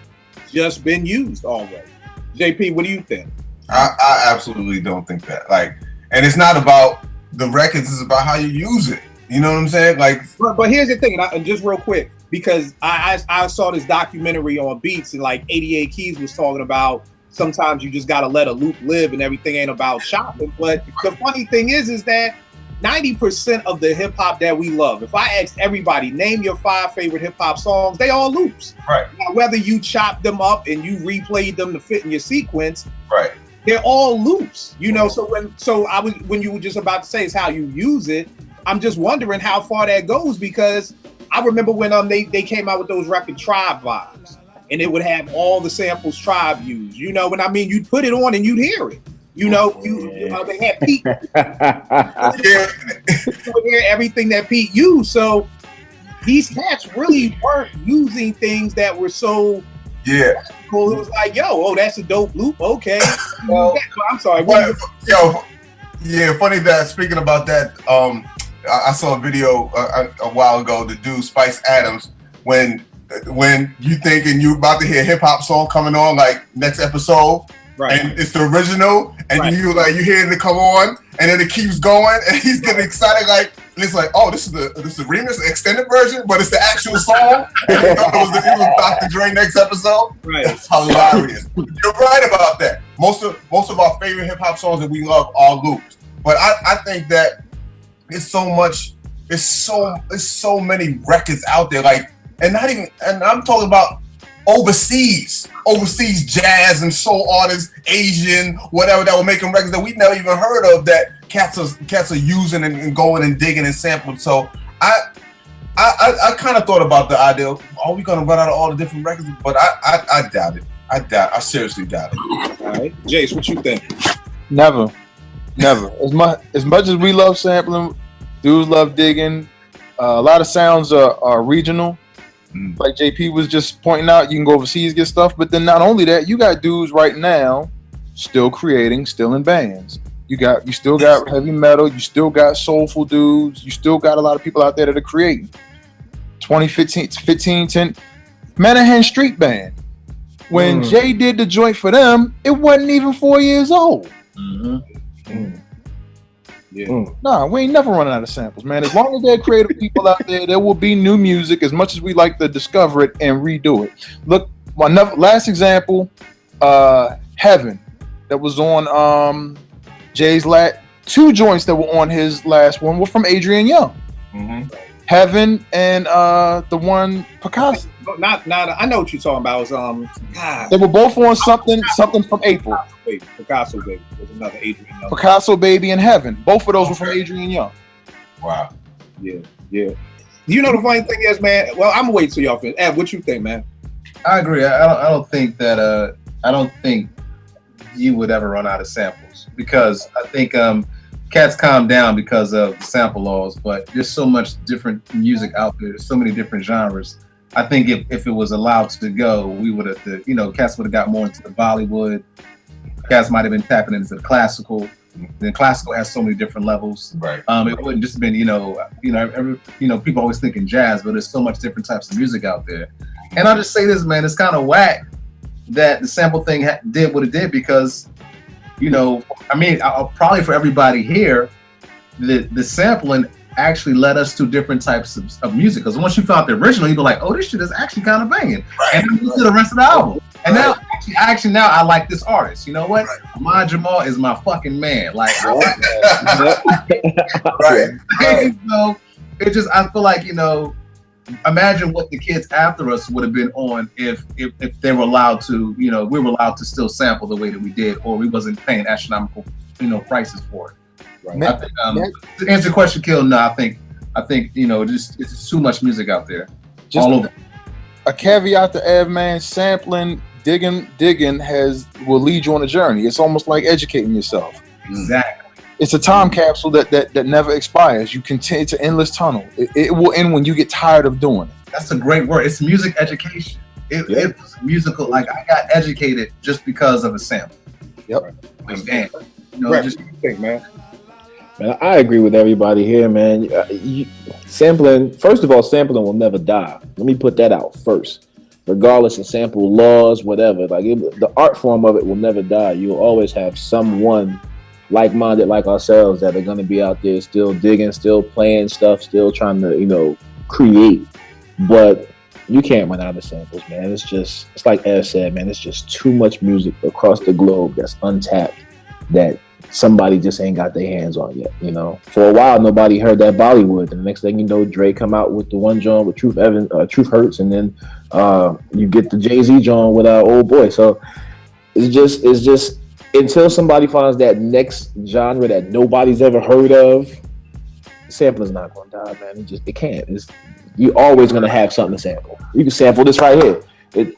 just been used already? JP, what do you think? I absolutely don't think that. Like, and it's not about the records, it's about how you use it. You know what I'm saying? Like, but here's the thing, and just real quick, because I saw this documentary on Beats, and like 88 Keys was talking about sometimes you just gotta let a loop live and everything ain't about shopping. But the funny thing is that 90% of the hip hop that we love, if I asked everybody, name your 5 favorite hip hop songs, they all loops. Right. Now, whether you chop them up and you replayed them to fit in your sequence, right, they're all loops. So when you were just about to say it's how you use it, I'm just wondering how far that goes, because I remember when they came out with those record Tribe vibes, and it would have all the samples Tribe used. When I mean, you'd put it on and you'd hear it. They had Pete. You would hear everything that Pete used. So these cats really weren't using things that were so cool. It was like, that's a dope loop. Okay. Well, I'm sorry. Funny that speaking about that. I saw a video a while ago. The dude Spice Adams, when you thinking you about to hear a hip hop song coming on like next episode, right? And it's the original, and you hearing it come on, and then it keeps going, and he's getting excited like it's like, oh, this is the remix, the extended version, but it's the actual song. And he thought it was Dr. Dre next episode. Right? That's hilarious. You're right about that. Most of our favorite hip hop songs that we love are loops, but I think that. It's so many records out there, like, and I'm talking about overseas jazz and soul artists, Asian, whatever, that were making records that we never even heard of, that cats are using and going and digging and sampling. So I kind of thought about the idea of, are we gonna run out of all the different records? But I doubt it. I seriously doubt it. All right, Jace, what you think? Never. As much as we love sampling, dudes love digging. A lot of sounds are regional. Like JP was just pointing out, you can go overseas, get stuff. But then not only that, you got dudes right now still creating, still in bands. You still got heavy metal. You still got soulful dudes. You still got a lot of people out there that are creating. 10, Manahan Street Band. When Jay did the joint for them, it wasn't even 4 years old. Nah, we ain't never running out of samples, man. As long as there are creative people out there will be new music, as much as we like to discover it and redo it. Look, my last example, Heaven, that was on Jay's last 2 joints that were on his last one were from Adrian Young. Heaven and the one Picasso. Not. I know what you're talking about. It was they were both on something from April. Picasso Baby was another Adrian Young. Picasso Baby and Heaven. Both of those were from Adrian Young. Wow. Yeah. You know the funny thing is, man. Well, I'm gonna wait till y'all finish. Ed, what you think, man? I agree. I don't think that. I don't think you would ever run out of samples, because I think cats calm down because of the sample laws, but there's so much different music out there. There's so many different genres. I think if it was allowed to go, we would have, cats would have got more into the Bollywood. Cats might have been tapping into the classical. Then classical has so many different levels. Right. It wouldn't just been, people always think in jazz, but there's so much different types of music out there. And I'll just say this, man, it's kind of whack that the sample thing did what it did, because, probably for everybody here, the sampling actually led us to different types of music. Because once you found the original, you'd be like, oh, this shit is actually kind of banging. Right. And then you do the rest of the album. And now, actually, I like this artist. You know what? Right. Ahmad Jamal is my fucking man. Like, I like that. Right. I feel like, imagine what the kids after us would have been on if they were allowed to, we were allowed to still sample the way that we did, or we wasn't paying astronomical, prices for it. Right. I think, to answer the question, Kill, no, I think, it's too much music out there. Just all over. A caveat to Ev, man, sampling, digging will lead you on a journey. It's almost like educating yourself. Exactly. It's a time capsule that never expires. You continue. It's an endless tunnel. It will end when you get tired of doing it. That's a great word. It's music education. It was musical. Like, I got educated just because of a sample. Yep. Like, damn. Just think, man. Man, I agree with everybody here, man. Sampling, first of all, sampling will never die. Let me put that out first. Regardless of sample laws, whatever, the art form of it will never die. You'll always have someone like-minded like ourselves that are going to be out there still digging, still playing stuff, still trying to, create. But you can't run out of samples, man. It's like Ev said, man, it's just too much music across the globe that's untapped that somebody just ain't got their hands on yet. For a while nobody heard that Bollywood, and the next thing you know, Dre come out with the one joint with Truth Hurts, and then you get the Jay-Z joint with Old Boy. So it's just until somebody finds that next genre that nobody's ever heard of, sampling's not gonna die, man. It can't. You're always gonna have something to sample. You can sample this right here. It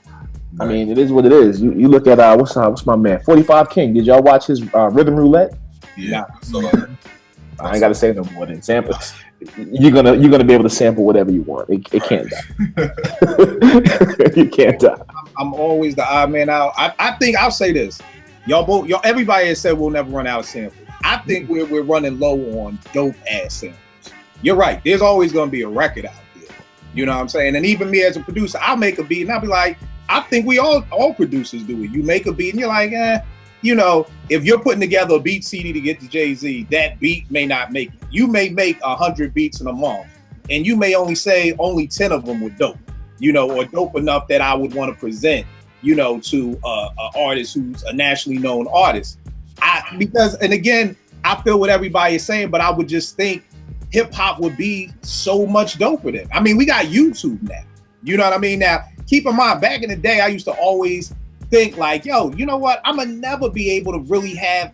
is what it is. You look at what's my man 45 King. Did y'all watch his Rhythm Roulette? Yeah. I ain't gotta say no more than sample. You're gonna be able to sample whatever you want. It can't die. You can't die. I'm always the odd man out. I think I'll say this. Y'all everybody has said we'll never run out of samples. I think we're running low on dope ass samples. You're right. There's always gonna be a record out there. You know what I'm saying? And even me as a producer, I'll make a beat and I'll be like, I think we all producers do it. You make a beat and you're like, if you're putting together a beat CD to get to Jay-Z, that beat may not make it. You may make 100 beats in a month, and you may only say only 10 of them were dope, or dope enough that I would want to present, to an artist who's a nationally known artist. And again, I feel what everybody is saying, but I would just think hip hop would be so much doper than. I mean, we got YouTube now. You know what I mean? Now, keep in mind, back in the day, I used to always think like, yo, you know what? I'm gonna never be able to really have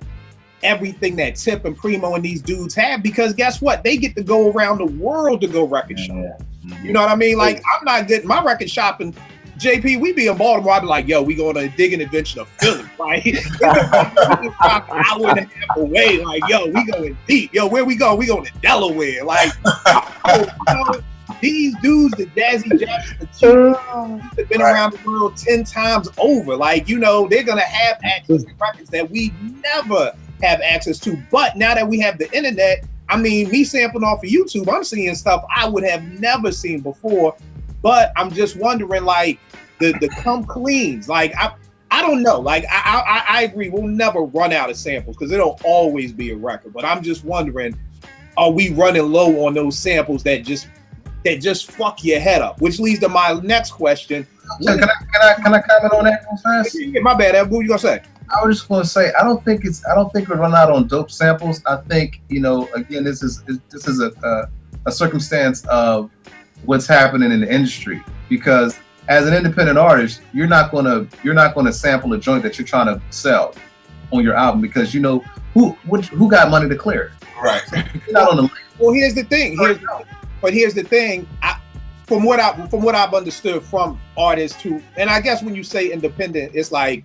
everything that Tip and Primo and these dudes have, because guess what? They get to go around the world to go record shop. Mm-hmm. You know what I mean? Like, I'm not getting my record shopping. JP, we be in Baltimore, I'd be like, yo, we going on a digging adventure to Philly, right? An hour and a half away, like, yo, we going deep. Yo, where we going? We going to Delaware. Like, these dudes, the Jazzy Jackson, the Chief, have been around the world 10 times over. Like, they're going to have access to records that we never have access to. But now that we have the internet, I mean, me sampling off of YouTube, I'm seeing stuff I would have never seen before. But I'm just wondering, like, the come cleans. Like, I don't know. Like, I agree. We'll never run out of samples because it'll always be a record. But I'm just wondering, are we running low on those samples that just fuck your head up? Which leads to my next question. So can I comment on that real fast? Yeah, my bad. What were you gonna say? I was just gonna say I don't think we're running out on dope samples. I think again this is a circumstance of what's happening in the industry, because as an independent artist, you're not gonna sample a joint that you're trying to sell on your album, because who got money to clear? Right. You're not on the. Well, here's the thing. Here's the thing. from what I've understood from artists who, and I guess when you say independent, it's like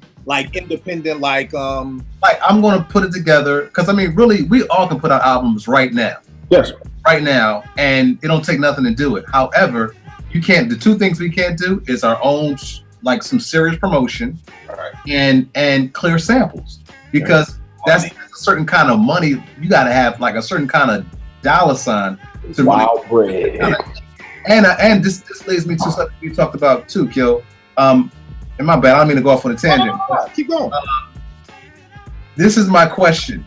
independent, like I'm gonna put it together because I mean, really, we all can put out albums right now. Yes. Right now, and it don't take nothing to do it. However, you can't. The two things we can't do is our own, like some serious promotion, and clear samples, because that's a certain kind of money. You got to have like a certain kind of dollar sign to wild bread. And this leads me to something you talked about too, Kill. And my bad, I don't mean to go off on a tangent. Keep going. This is my question.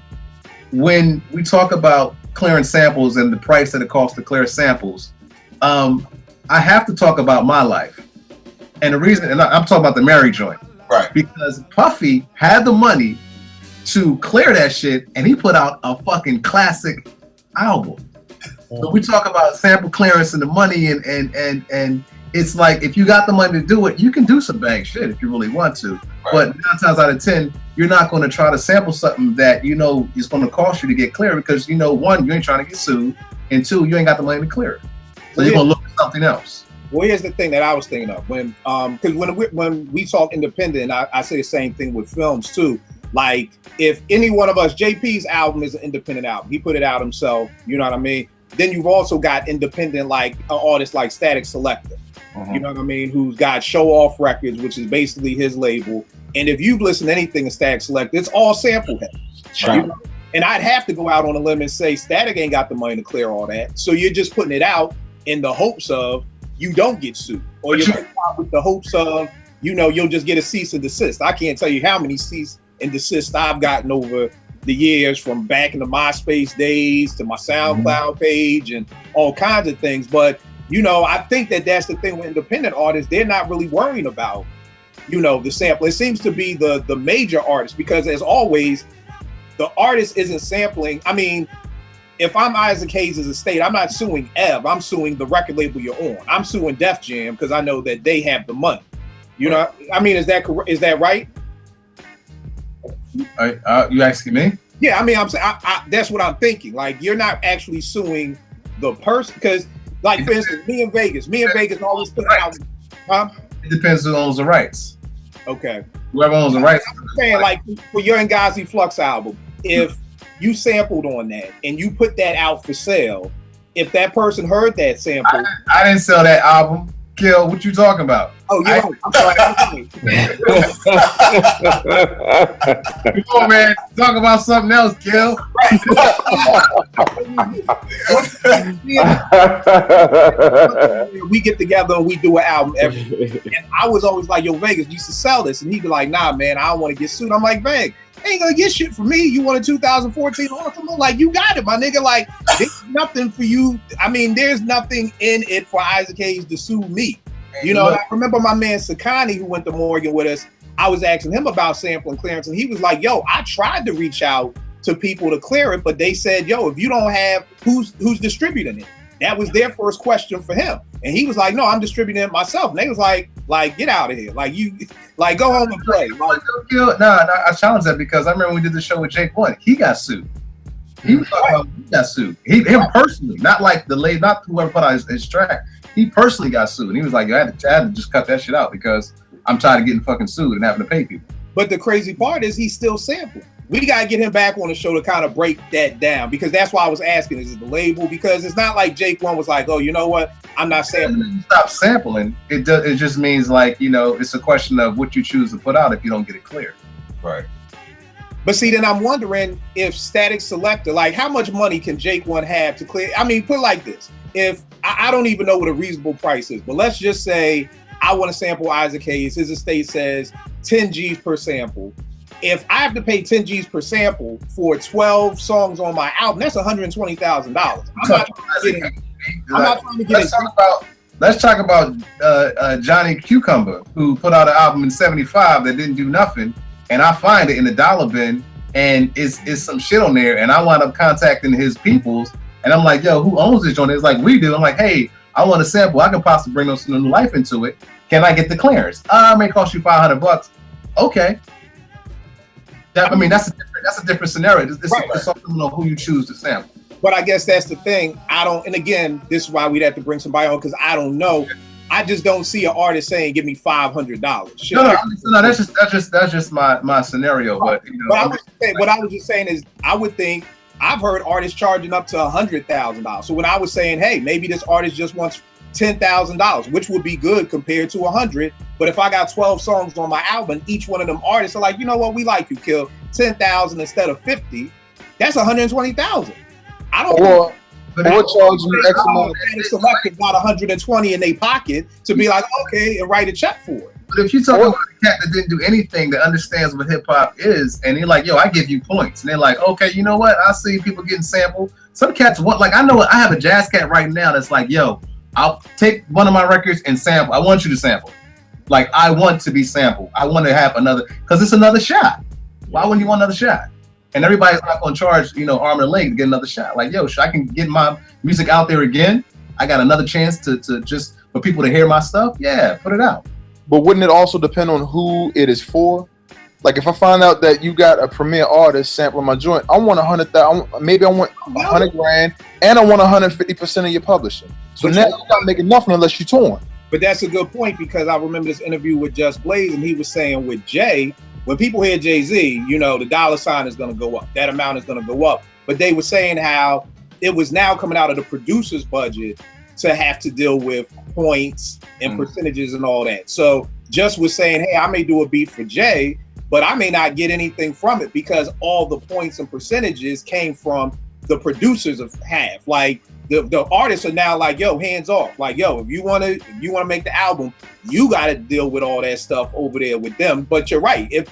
When we talk about clearing samples and the price that it costs to clear samples, I have to talk about my life. And the reason, and I'm talking about the Mary joint. Right. Because Puffy had the money to clear that shit, and he put out a fucking classic album. So we talk about sample clearance and the money, and it's like, if you got the money to do it, you can do some bang shit if you really want to. Right. But 9 times out of 10, you're not going to try to sample something that you know is going to cost you to get clear, because you know, 1, you ain't trying to get sued, and 2, you ain't got the money to clear it. So you're going to look at something else. Well, here's the thing that I was thinking of when we talk independent, I say the same thing with films too. Like, if any one of us, JP's album is an independent album. He put it out himself. You know what I mean? Then you've also got independent, like artists like Static Selector. You know what I mean? Who's got Show Off Records, which is basically his label. And if you've listened to anything in Static Selector, it's all sample heavy. Sure. You know? And I'd have to go out on a limb and say Static ain't got the money to clear all that. So you're just putting it out in the hopes of you don't get sued, or you're putting it out with the hopes of, you know, you'll just get a cease and desist. I can't tell you how many cease and desist I've gotten over the years, from back in the MySpace days to my SoundCloud page and all kinds of things. But, you know, I think that's the thing with independent artists. They're not really worrying about, you know, the sample. It seems to be the major artists, because as always, the artist isn't sampling. I mean, if I'm Isaac Hayes' estate, I'm not suing Ev. I'm suing the record label you're on. I'm suing Def Jam because I know that they have the money. You know, I mean, is that correct? Is that right? You asking me? Yeah, I mean, I'm saying that's what I'm thinking. Like, you're not actually suing the person, because, like, for instance, me and Vegas always put out. It depends who owns the rights. Okay. Whoever owns the rights. I'm saying, like, for your Ngazi Flux album, if you sampled on that and you put that out for sale, if that person heard that sample, I didn't sell that album. Kill, what you talking about? Oh, you're right. I'm sorry. Come on, man. Talk about something else, Kill. We get together and we do an album every year. And I was always like, yo, Vegas, you used to sell this. And he'd be like, nah, man, I don't want to get sued. I'm like, Vegas, ain't gonna get shit from me. You want a 2014 Awesome? Like, you got it, my nigga. Like, there's nothing for you. I mean, there's nothing in it for Isaac Hayes to sue me. You know, I remember my man Sakani, who went to Morgan with us, I was asking him about sample and clearance, and he was like, yo, I tried to reach out to people to clear it, but they said, yo, if you don't have, who's distributing it? That was their first question for him. And he was like, no, I'm distributing it myself. And they was like, get out of here. Like, you, like, go home and play. Like, I challenge that, because I remember we did the show with Jake One. He got sued. He got sued. Him personally, not like not whoever put out his track. He personally got sued. And he was like, I had to just cut that shit out, because I'm tired of getting fucking sued and having to pay people. But the crazy part is he's still sampling. We got to get him back on the show to kind of break that down, because that's why I was asking, is it the label? Because it's not like Jake One was like, oh, you know what? I'm not sampling. Stop sampling. It just means, like, you know, it's a question of what you choose to put out if you don't get it clear. Right. But see, then I'm wondering if Static Selector, like, how much money can Jake One have to clear? I mean, put it like this. If I don't even know what a reasonable price is, but let's just say I want to sample Isaac Hayes. His estate says 10 G's per sample. If I have to pay 10 G's per sample for 12 songs on my album, that's $120,000. I'm not trying to get Let's talk about Johnny Cucumber, who put out an album in '75 that didn't do nothing, and I find it in the dollar bin, and it's some shit on there, and I wound up contacting his peoples, and I'm like, yo, who owns this joint? It's like, we do. I'm like, hey, I want a sample. I can possibly bring some new life into it. Can I get the clearance? It may cost you $500. Okay. I mean, that's a different scenario. It's something on who you choose to sample. But I guess that's the thing. I don't, and again, this is why we'd have to bring somebody on because I don't know. I just don't see an artist saying, "Give me $500." No, that's just my scenario. But you know, what I was just saying is, I would think I've heard artists charging up to $100,000. So when I was saying, hey, maybe this artist just wants $10,000, which would be good compared to 100. But if I got 12 songs on my album, each one of them artists are like, you know what, we like you, Kill, 10,000 instead of 50. That's 120,000. I don't know. Or charge you X amount. Selected got 120 in their pocket to be like, okay, and write a check for it. But if you talk about a cat that didn't do anything, that understands what hip hop is, and they're like, yo, I give you points, and they're like, okay, you know what? I see people getting sampled. Some cats want, like, I know I have a jazz cat right now that's like, yo, I'll take one of my records and sample. I want you to sample. Like, I want to be sampled. I want to have another, because it's another shot. Why wouldn't you want another shot? And everybody's not going to charge, arm and leg to get another shot. Like, yo, I can get my music out there again. I got another chance to just for people to hear my stuff. Yeah, put it out. But wouldn't it also depend on who it is for? Like, if I find out that you got a premier artist sampling my joint, I want 100,000. Maybe I want $100,000, and I want 150% of your publishing. So now you're not making nothing unless you're torn. But that's a good point, because I remember this interview with Just Blaze, and he was saying with Jay, when people hear Jay-Z, the dollar sign is going to go up. That amount is going to go up. But they were saying how it was now coming out of the producer's budget to have to deal with points and percentages and all that. So Just was saying, hey, I may do a beat for Jay, but I may not get anything from it because all the points and percentages came from the producers of half. Like the artists are now like, yo, hands off. Like, yo, if you want to make the album, you got to deal with all that stuff over there with them. But you're right. If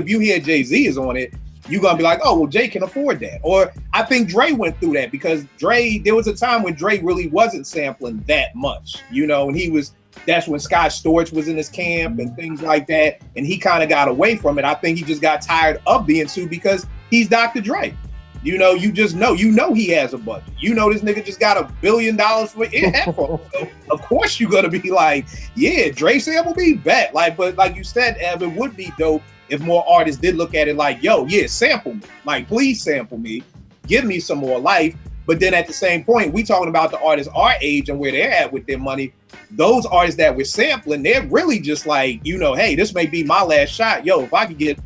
you hear Jay-Z is on it, you're going to be like, oh, well, Jay can afford that. Or I think Dre went through that because there was a time when Dre really wasn't sampling that much, and that's when Scott Storch was in his camp and things like that. And he kind of got away from it. I think he just got tired of being sued because he's Dr. Dre. You just know he has a budget. This nigga just got $1 billion for headphones. So of course you're gonna be like, yeah, Dre sample me, bet. But like you said, Ev, it would be dope if more artists did look at it like, yo, yeah, sample me. Like, please sample me, give me some more life. But then at the same point, we talking about the artists our age and where they're at with their money. Those artists that we're sampling, they're really just like, hey, this may be my last shot. Yo, if I could get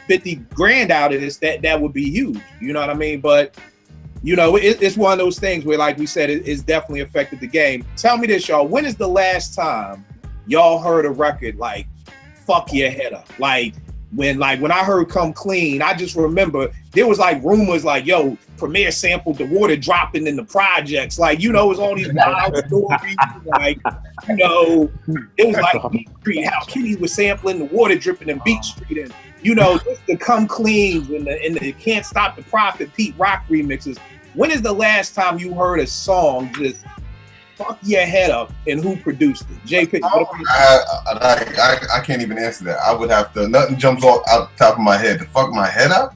50 grand out of this, that would be huge. You know what I mean? But it's one of those things where, like we said, it's definitely affected the game. Tell me this, y'all. When is the last time y'all heard a record like "Fuck Your Head Up"? Like when I heard "Come Clean," I just remember there was like rumors like, yo, Premier sampled the water dropping in the projects. Like, it was all these wild stories. Like, it was like Beat Street, how Kenny was sampling the water dripping in Beat Street, and just the Come Cleans and the Can't Stop the Profit Pete Rock remixes. When is the last time you heard a song just fuck your head up, and who produced it? JP. I can't even answer that. I would have to. Nothing jumps off out the top of my head. To fuck my head up?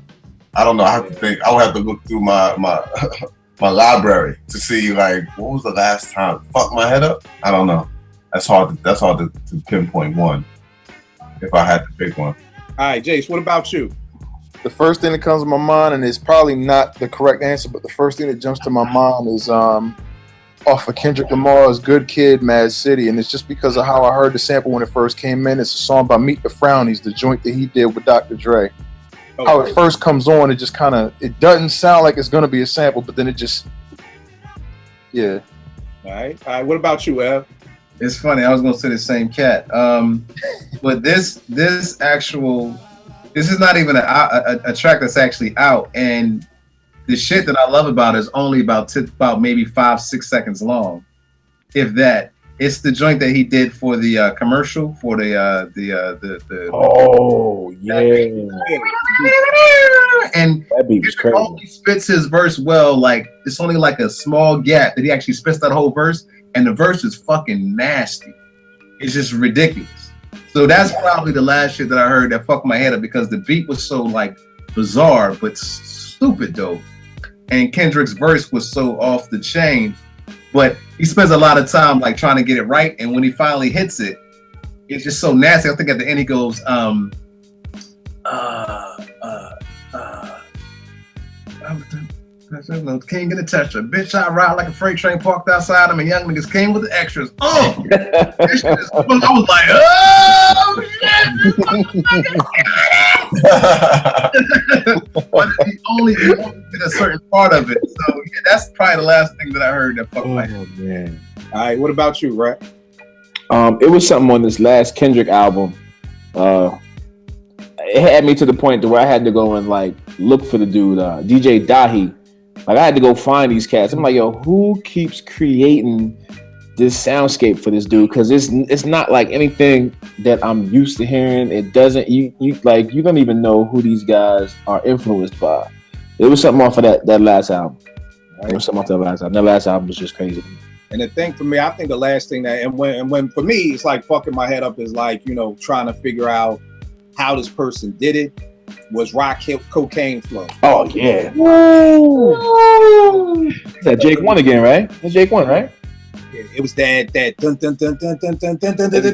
I don't know. I have to think. I would have to look through my my library to see like what was the last time fuck my head up. I don't know. That's hard to pinpoint one. If I had to pick one. All right, Jace, what about you? The first thing that comes to my mind, and it's probably not the correct answer, but the first thing that jumps to my mind is off of Kendrick Lamar's Good Kid, Mad City. And it's just because of how I heard the sample when it first came in. It's a song by Meet the Frownies, the joint that he did with Dr. Dre. Okay. How it first comes on, it just it doesn't sound like it's going to be a sample, but then it just, yeah. All right. What about you, Ev? It's funny. I was going to say the same cat. But this is not even a track that's actually out. And the shit that I love about it is only about maybe 5-6 seconds long, if that. It's the joint that he did for the commercial for the oh yeah, and that beat was crazy. He spits his verse well. Like it's only like a small gap that he actually spits that whole verse, and the verse is fucking nasty. It's just ridiculous. So that's probably the last shit that I heard that fucked my head up, because the beat was so like bizarre but stupid dope, and Kendrick's verse was so off the chain. But he spends a lot of time like trying to get it right, and when he finally hits it, it's just so nasty. I think at the end he goes, Can't get a texture. Bitch, I ride like a freight train parked outside him, and young niggas came with the extras. Oh, I was like, oh shit! But he only did a certain part of it. So yeah, that's probably the last thing that I heard that fucked my head. Man. All right, what about you, Rat? It was something on this last Kendrick album. It had me to the point to where I had to go and like look for the dude, DJ Dahi. Like I had to go find these cats. I'm like, yo, who keeps creating this soundscape for this dude? Because it's not like anything that I'm used to hearing. It doesn't. You don't even know who these guys are influenced by. It was something off of that last album. Right. It was something off that last album. That last album was just crazy. And the thing for me, I think the last thing that, and when for me, it's like fucking my head up is like, you know, trying to figure out how this person did it was Rock Cocaine Flow. Oh yeah. Woo! Is that Jake One again, right? That's Jake One, right? Yeah, it was that dun dun dun dun dun dun dun dun dun.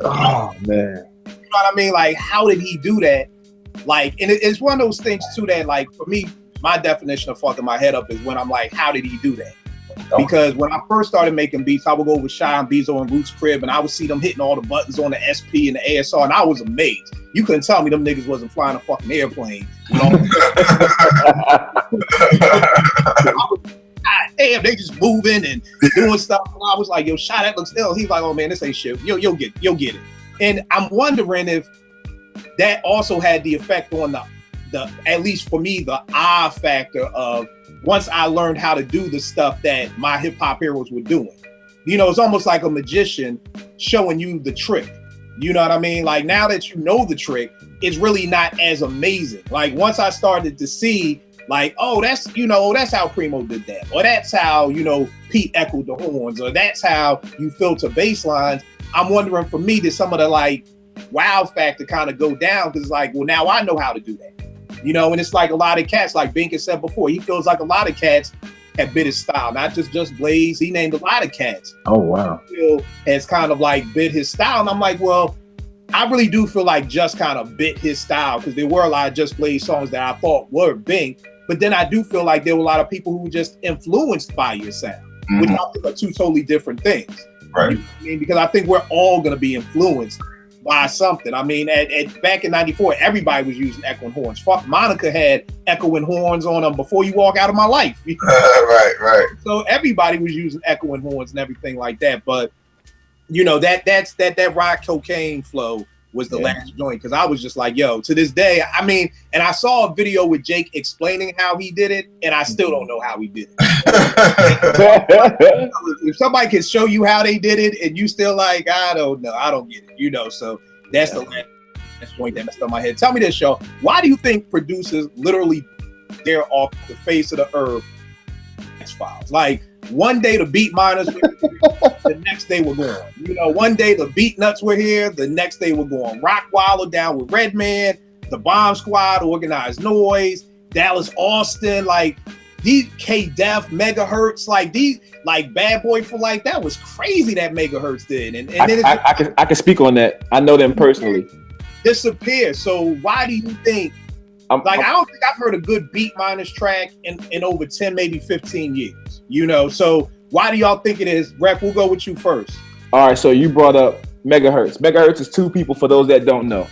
Oh man. You know what I mean? Like, how did he do that? Like, and it's one of those things too that, like, for me, my definition of fucking my head up is when I'm like, how did he do that? Because when I first started making beats, I would go with Shy and Bezo and Roots crib, and I would see them hitting all the buttons on the SP and the ASR, and I was amazed. You couldn't tell me them niggas wasn't flying a fucking airplane. You know? God damn, they just moving and doing stuff. And I was like, yo, Shy, that looks ill. He's like, oh man, this ain't shit. You'll get it. And I'm wondering if that also had the effect on the at least for me, the factor of once I learned how to do the stuff that my hip hop heroes were doing. You know, it's almost like a magician showing you the trick. You know what I mean? Like now that you know the trick, it's really not as amazing. Like once I started to see like, oh, that's how Primo did that. Or that's how, Pete echoed the horns. Or that's how you filter bass lines. I'm wondering for me, did some of the like wow factor kind of go down? Because it's like, well, now I know how to do that. And it's like a lot of cats, like Bink has said before, he feels like a lot of cats have bit his style, not just Blaze. He named a lot of cats. Oh, wow. Has kind of like bit his style. And I'm like, well, I really do feel like Just kind of bit his style because there were a lot of Just Blaze songs that I thought were Bink. But then I do feel like there were a lot of people who were just influenced by your sound, which I think are two totally different things. Right. You know what I mean? Because I think we're all going to be influenced by something. I mean, at back in '94, everybody was using echoing horns. Fuck, Monica had echoing horns on them before you walk out of my life. Right. So everybody was using echoing horns and everything like that. But that Rock Cocaine Flow was the last joint because I was just like, yo, to this day, I mean, and I saw a video with Jake explaining how he did it, and I still don't know how he did it. If somebody can show you how they did it and you still like, I don't know, I don't get it, so that's the last joint that messed up my head. Tell me this, show. Why do you think producers literally dare off the face of the earth X-Files? Like, one day the Beat Miners were here, the next day we're going. One day the Beat Nuts were here, the next day we're going. Rockwilder down with Redman, the Bomb Squad, Organized Noise, Dallas Austin, like these K-Def, Megahertz, like these, like Bad Boy for Life. That was crazy that Megahertz did. And then I can speak on that. I know them personally. Disappear. So why do you think? I don't think I've heard a good Beat Miners track in over 10, maybe 15 years. So why do y'all think it is? Rep, we'll go with you first. All right, so you brought up Megahertz. Megahertz is two people, for those that don't know.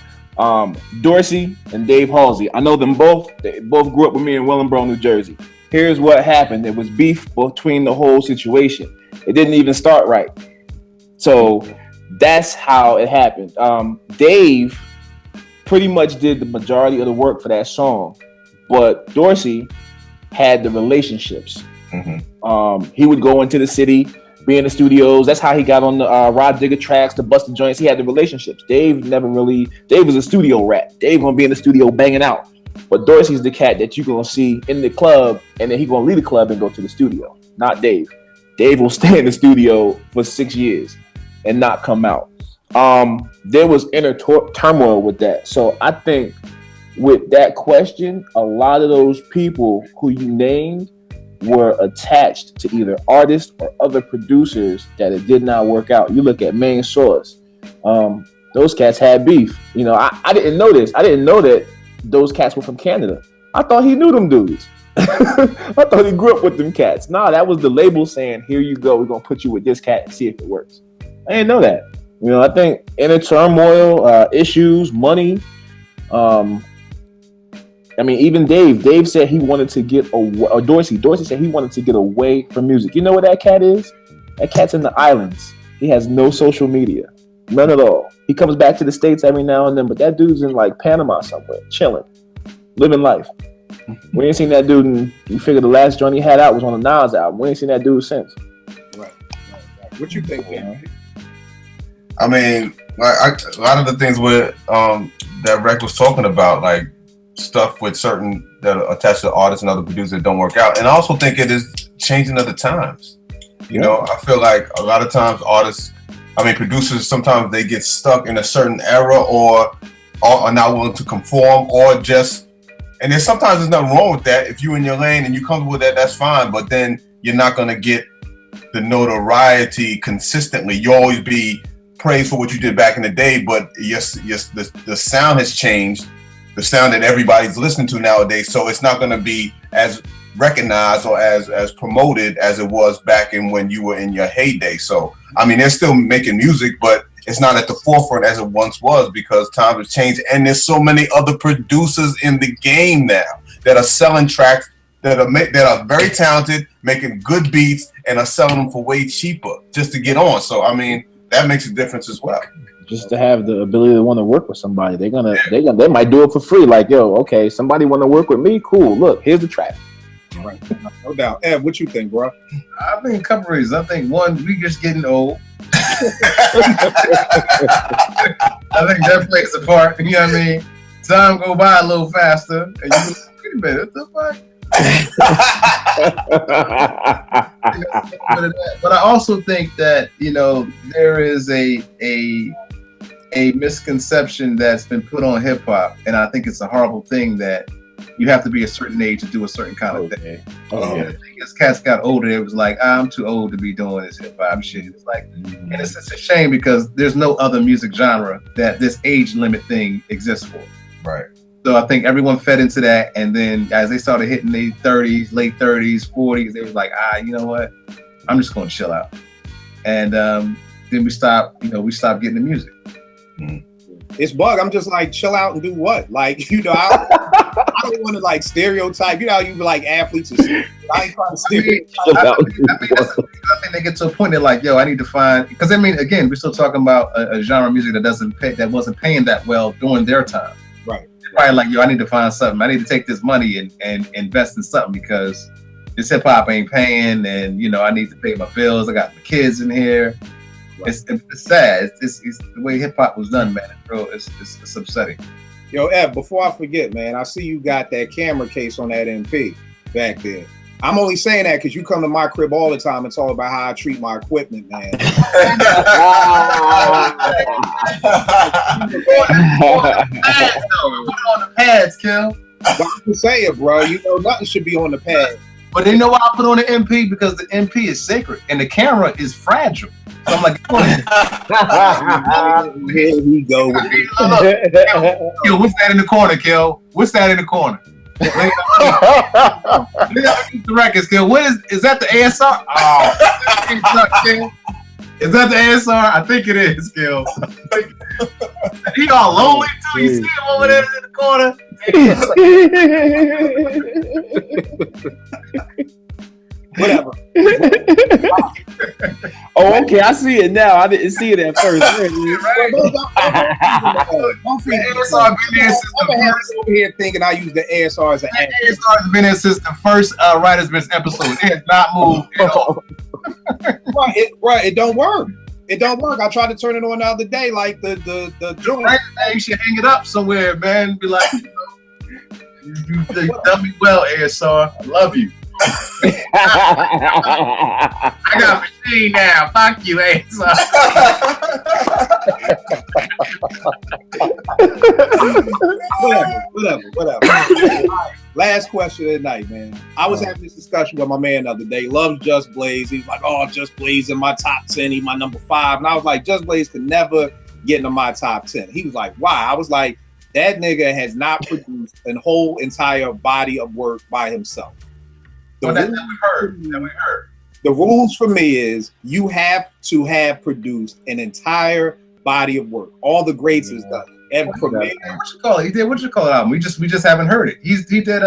Dorsey and Dave Halsey. I know them both. They both grew up with me in Willingboro, New Jersey. Here's what happened. There was beef between the whole situation. It didn't even start right. So that's how it happened. Dave pretty much did the majority of the work for that song, but Dorsey had the relationships. Mm-hmm. He would go into the city, be in the studios. That's how he got on the Rod Digger tracks, the Busta joints. He had the relationships. Dave was a studio rat. Dave gonna be in the studio banging out. But Dorsey's the cat that you're gonna see in the club, and then he gonna leave the club and go to the studio. Not Dave. Dave will stay in the studio for 6 years and not come out. There was inner turmoil with that. So I think with that question, a lot of those people who you named were attached to either artists or other producers that it did not work out. You look at Main Source. Those cats had beef. I didn't know this. I didn't know that those cats were from Canada. I thought he knew them dudes. I thought he grew up with them cats. Nah, that was the label saying, here you go, we're gonna put you with this cat and see if it works. I didn't know that. You know, I think inner turmoil, issues, money. I mean, even Dave said he wanted to get away, or Dorsey said he wanted to get away from music. You know where that cat is? That cat's in the islands. He has no social media, none at all. He comes back to the States every now and then, but that dude's in like Panama somewhere, chilling, living life. We ain't seen that dude, and you figure the last joint he had out was on the Nas album. We ain't seen that dude since. Right. What you think, man? I mean, like a lot of the things with that Rec was talking about, like stuff with certain that are attached to artists and other producers that don't work out. And I also think it is changing of the times. You know, I feel like a lot of times producers, sometimes they get stuck in a certain era or are not willing to conform or just, and there's sometimes there's nothing wrong with that. If you're in your lane and you comfortable with that, that's fine. But then you're not going to get the notoriety consistently. You always be praised for what you did back in the day, but yes, the sound has changed, the sound that everybody's listening to nowadays. So it's not going to be as recognized or as promoted as it was back in when you were in your heyday. So I mean, they're still making music, but it's not at the forefront as it once was because times have changed, and there's so many other producers in the game now that are selling tracks that are very talented, making good beats, and are selling them for way cheaper just to get on. So I mean, that makes a difference as well. Just to have the ability to want to work with somebody, they might do it for free. Like, yo, okay, somebody want to work with me, cool. Look, here's the track. Right, no doubt. Ed, what you think, bro? I think a couple reasons. I think one, we just getting old. I think that plays a part. You know what I mean? Time go by a little faster, and you go, wait a minute, what the fuck? But I also think that, you know, there is a misconception that's been put on hip hop, and I think it's a horrible thing that you have to be a certain age to do a certain kind of thing. And the thing is, cats got older, it was like, I'm too old to be doing this hip hop shit. It's like, and it's a shame because there's no other music genre that this age limit thing exists for. Right. So I think everyone fed into that, and then as they started hitting their 30s, late 30s, 40s, they was like, you know what? I'm just going to chill out. And then we stopped getting the music. It's bug. I'm just like, chill out and do what? Like, you know, I don't want to like stereotype. You know how you like athletes are. I ain't trying to stereotype. I think they get to a point they're like, yo, I need to find, because I mean, again, we're still talking about a genre of music that wasn't paying that well during their time. Right. Probably like, yo, I need to find something. I need to take this money and invest in something because this hip hop ain't paying, and you know, I need to pay my bills. I got my kids in here. Right. It's sad. It's the way hip hop was done, man. It's upsetting. Yo, Ed, before I forget, man, I see you got that camera case on that MP back there. I'm only saying that because you come to my crib all the time and talk about how I treat my equipment, man. Put on the pads, Kill. But I'm saying, bro, you know, nothing should be on the pad. But they know why I put on the MP? Because the MP is sacred and the camera is fragile. So I'm like, here we go. Yo, what's that in the corner, Kel? What's that in the corner? The records, Kel. What is that the ASR? Oh, is that the ASR? I think it is, Kel. He all lonely too. You see him over there in the corner. Whatever. Oh, okay. I see it now. I didn't see it at first. Over here thinking I use the ASR as an ASR has been there since the first Writer's Bench episode. It has not moved at all. It don't work. It don't work. I tried to turn it on the other day, like the joint. Right, you should hang it up somewhere, man. Be like, you done me well, ASR. I love you. I got a machine now. Fuck you, ASR. Whatever. Last question of the night, man. I was having this discussion with my man the other day. Loves Just Blaze. He's like, oh, Just Blaze in my top 10. He's my number 5. And I was like, Just Blaze could never get into my top 10. He was like, why? I was like, That nigga has not produced a whole entire body of work by himself. That we heard. The rules for me is you have to have produced an entire body of work. All the greats is done. And Premier, what you call it? He did what you call it album. We just haven't heard it. He did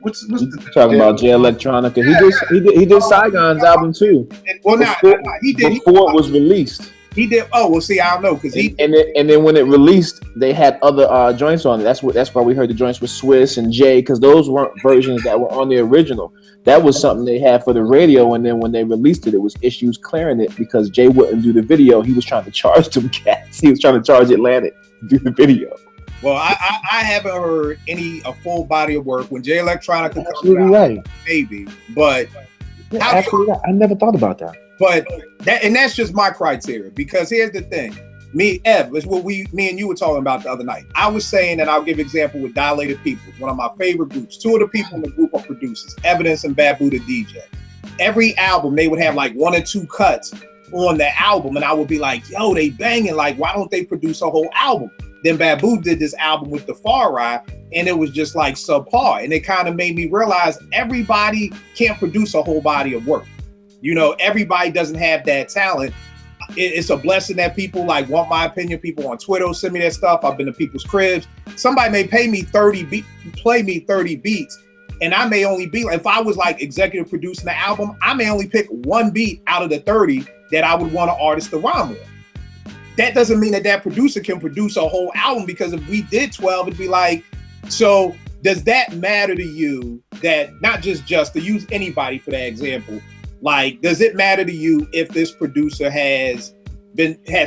what's the Talking about Jay Electronica. He did Saigon's album too. Well, he did before it was released. He did. Oh, well, see, I don't know because and then when it released, they had other joints on it. That's why we heard the joints with Swiss and Jay, because those weren't versions that were on the original. That was something they had for the radio, and then when they released it, it was issues clearing it because Jay wouldn't do the video. He was trying to charge them cats. He was trying to charge Atlantic to do the video. Well, I haven't heard a full body of work when Jay Electronica comes Absolutely out, right. Maybe, but Yeah, absolutely right. I never thought about that. But that's just my criteria, because here's the thing. Me and you were talking about the other night. I was saying, and I'll give an example with Dilated People, one of my favorite groups. Two of the people in the group are producers, Evidence and Bad Buddha DJ. Every album, they would have like 1 or 2 cuts on the album, and I would be like, yo, they banging, like, why don't they produce a whole album? Then Babu did this album with the Far Ride, and it was just like subpar. And it kind of made me realize everybody can't produce a whole body of work. You know, everybody doesn't have that talent. It's a blessing that people like want my opinion. People on Twitter send me that stuff. I've been to people's cribs. Somebody may pay me play me 30 beats, and I may only be, if I was like executive producing the album, I may only pick 1 beat out of the 30 that I would want an artist to rhyme with. That doesn't mean that producer can produce a whole album, because if we did 12, it'd be like, so does that matter to you? That not just to use anybody for that example, like, does it matter to you if this producer has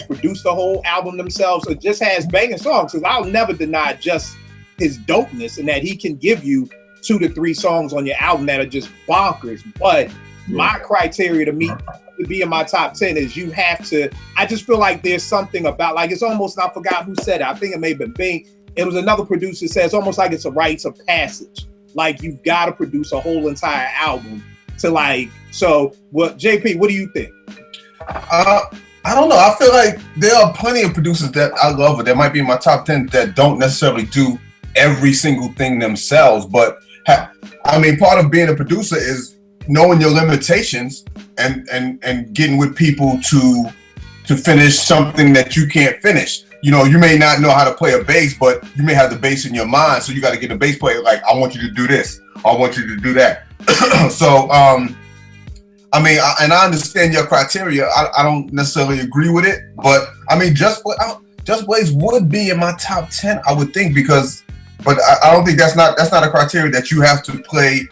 produced the whole album themselves, or just has banging songs? Because I'll never deny just his dopeness and that he can give you 2 to 3 songs on your album that are just bonkers. But my criteria to be in my top 10 is you have to. I just feel like there's something about, like, it's almost, I forgot who said it. I think it may have been Bing. It was another producer said it's almost like it's a rites of passage. Like, you've got to produce a whole entire album to, like. So, what, JP, what do you think? I don't know. I feel like there are plenty of producers that I love, that might be in my top 10, that don't necessarily do every single thing themselves. But I mean, part of being a producer is knowing your limitations and getting with people to finish something that you can't finish. You know, you may not know how to play a bass, but you may have the bass in your mind. So you got to get a bass player, like, I want you to do this. I want you to do that. So, I mean, I understand your criteria. I don't necessarily agree with it, but I mean, Just Blaze would be in my top 10, I would think, but I don't think that's not a criteria that you have to play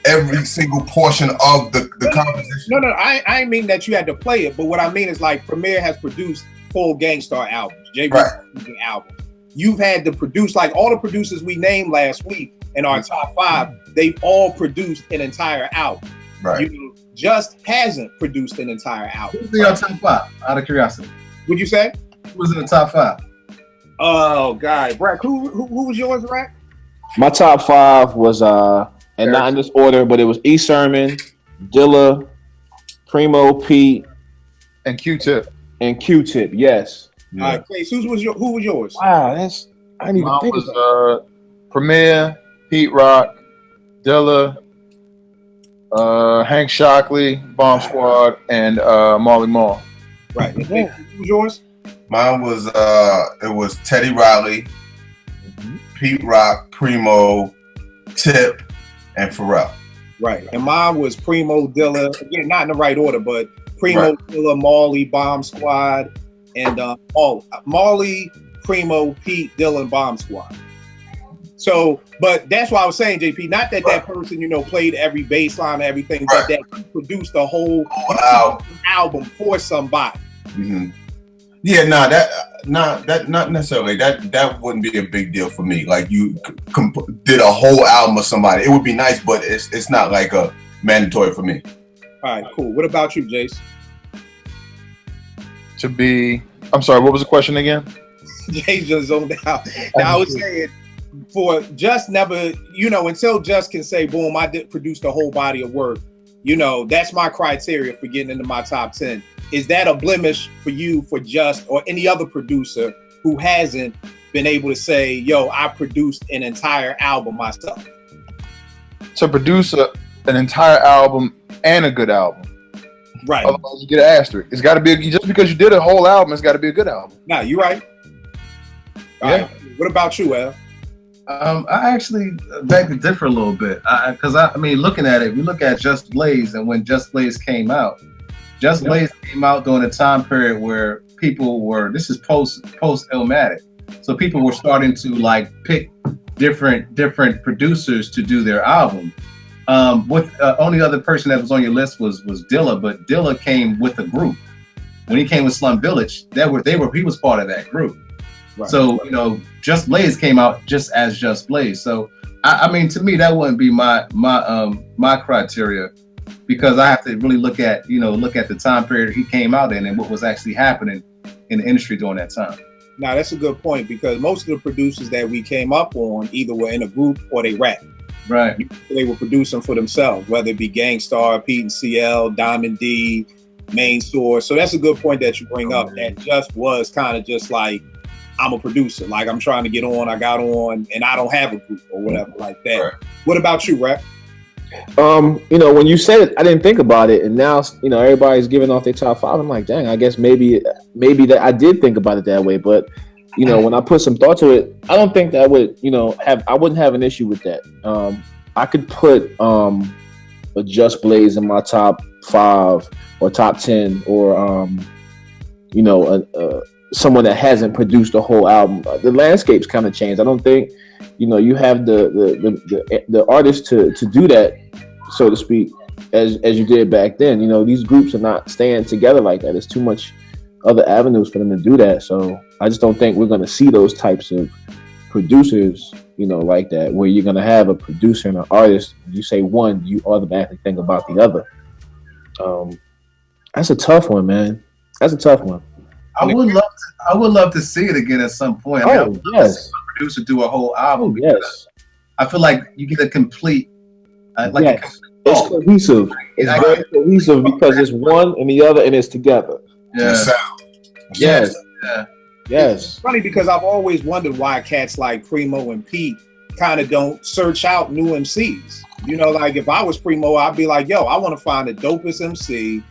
every single portion of the composition. No, I mean that you had to play it, but what I mean is, like, Premier has produced full Gang Starr albums, JB album. You've had to produce, like, all the producers we named last week in our top 5, they've all produced an entire album. Right. You just hasn't produced an entire album. Who's in your top 5? Out of curiosity. What'd you say? Who was in the top 5? Oh God, Brack, who was yours, Brack? My top 5 was and not in this order, but it was E. Sermon, Dilla, Primo, Pete, and Q-Tip. Yes. Yeah. All right, Case, who was yours? Wow, I didn't even think of that. Premier, Pete Rock, Dilla, Hank Shockley, Bomb Squad, and Marley Marl. Right. Who was yours? Mine was it was Teddy Riley, Pete Rock, Primo, Tip, and Pharrell. Right. And mine was Primo, Dilla. Again, not in the right order, but Primo, Dilla, Marley, Bomb Squad, and Marley, Primo, Pete, Dilla, and Bomb Squad. So, but that's why I was saying, JP, not that person, played every bass line and everything, but that he produced a whole album for somebody. Mm-hmm. Yeah, not necessarily. That wouldn't be a big deal for me. Like, you did a whole album of somebody. It would be nice, but it's not like a mandatory for me. All right, cool. What about you, Jace? I'm sorry, what was the question again? Jace just zoned out. Now, I was saying, for Just never, until Just can say, boom, I did produce the whole body of work, that's my criteria for getting into my top 10. Is that a blemish for you, for Just, or any other producer who hasn't been able to say, yo, I produced an entire album myself? To produce an entire album and a good album. Right. Otherwise, you get an asterisk. It's got to be just because you did a whole album. It's got to be a good album. Nah, you're right. All right. What about you, Al? I actually beg to differ a little bit because I mean, looking at it, we look at Just Blaze, and when Just Blaze came out, Blaze came out during a time period where people were. This is post Illmatic, so people were starting to like pick different producers to do their album. With only other person that was on your list was Dilla, but Dilla came with a group. When he came with Slum Village, he was part of that group. Right. So, you know, Just Blaze came out just as Just Blaze. So, I mean, to me, that wouldn't be my criteria, because I have to really look at the time period he came out in and what was actually happening in the industry during that time. Now, that's a good point, because most of the producers that we came up on either were in a group or they rap. Right. They were producing for themselves, whether it be Gangstar, Pete and CL, Diamond D, Main Source. So that's a good point that you bring up. That just was kind of just like, I'm a producer. Like, I'm trying to get on, I got on, and I don't have a group or whatever like that. Right. What about you, Rap? You know, when you said it, I didn't think about it, and now, you know, everybody's giving off their top 5. I'm like, dang, I guess maybe that I did think about it that way, but you know, when I put some thought to it, I don't think that would, you know, I wouldn't have an issue with that. I could put a Just Blaze in my top 5 or top 10, or you know, someone that hasn't produced a whole album. The landscape's kind of changed. I don't think, you know, you have the artists to do that, so to speak, as you did back then. You know, these groups are not staying together like that. There's too much other avenues for them to do that. So I just don't think we're going to see those types of producers, you know, like that, where you're going to have a producer and an artist. You say one, you automatically think about the other. That's a tough one, man. That's a tough one. I would love to see it again at some point. I would love to see a producer do a whole album. Yes. I feel like you get a complete, it's cohesive. It's very cohesive because it's one and the other, and it's together. Yeah. Yes. Yeah. Yes. It's funny because I've always wondered why cats like Primo and Pete kind of don't search out new MCs. You know, like if I was Primo, I'd be like, yo, I want to find the dopest MC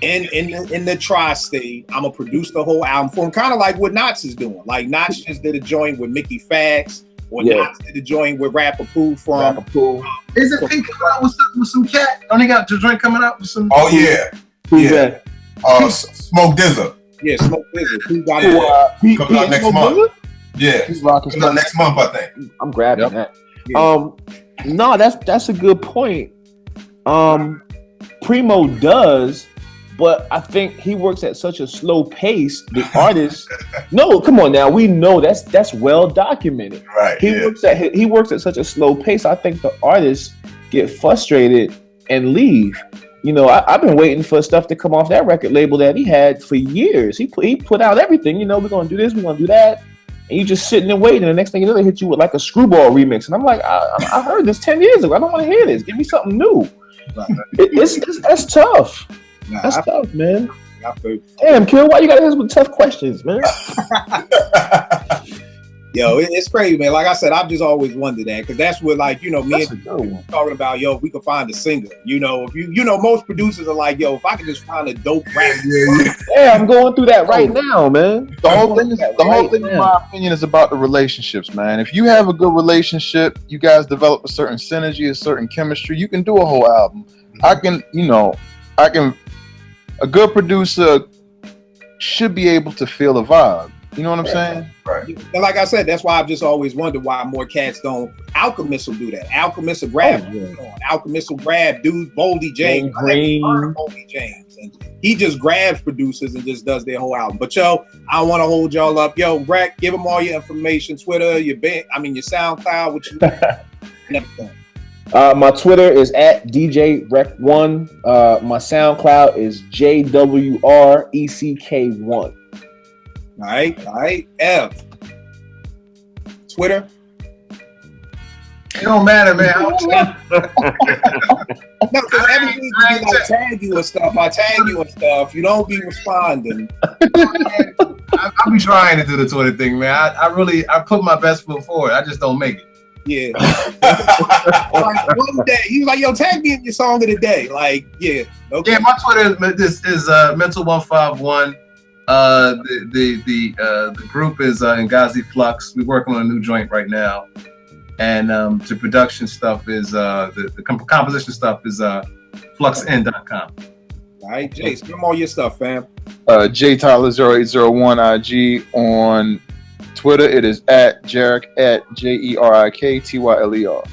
in the tri-state. I'm gonna produce the whole album for him, kind of like what Knots is doing. Like Knots just did a joint with Mickey Fax, or Knots did a joint with Rapper Pooh from. Isn't Pete coming out with some cat? Don't he got the joint coming out with some? Oh yeah. Who's that? Smoke Dizza. Yeah, Smoke Dizza. Who got it? Coming out next month. Yeah, He's rocking coming out next month, I think. I'm grabbing that. Yeah. No, that's a good point. Primo does, but I think he works at such a slow pace. The artist, no, come on now, we know that's well documented. Right. He works at such a slow pace. I think the artists get frustrated and leave. You know, I've been waiting for stuff to come off that record label that he had for years. He put out everything. You know, we're gonna do this, we're gonna do that, and you just sitting and waiting. And the next thing you know, they hit you with like a Screwball remix, and I'm like, I heard this 10 years ago. I don't want to hear this. Give me something new. That's tough. That's tough, man. Damn, Kill, why you gotta hit us with tough questions, man? Yo, it's crazy, man. Like I said, I've just always wondered that, because that's what, like, you know, me and talking about, yo, if we could find a singer. You know, if you know, most producers are like, yo, if I could just find a dope rapper. Yeah, I'm going through that right now, man. The whole thing, in my opinion, is about the relationships, man. If you have a good relationship, you guys develop a certain synergy, a certain chemistry, you can do a whole album. A good producer should be able to feel a vibe. You know what I'm saying? Right. And like I said, that's why I've just always wondered why more cats don't. Alchemist will do that. Alchemist will grab. Alchemist will grab dudes, Boldy James. Boldy James, and he just grabs producers and just does their whole album. But yo, I don't want to hold y'all up. Yo, Rec, give them all your information, Twitter, your SoundCloud, what you and everything. My Twitter is at DJRec1. My SoundCloud is JWRECK1. All right. F. Twitter. It don't matter, man. No, because every week we like tag you and stuff. I tag you and stuff. You don't be responding. I be trying to do the Twitter thing, man. I put my best foot forward. I just don't make it. Yeah. Like one day, he was like, "Yo, tag me in your song of the day." Like, yeah, okay. Yeah, my Twitter is mental151. The group is Ngazi Flux. We're working on a new joint right now, and the production stuff is the composition stuff is fluxn.com. All right, Jace, give them all your stuff, fam. J Tyler 0801 IG on Twitter. It is at Jerick at JERIKTYLER. All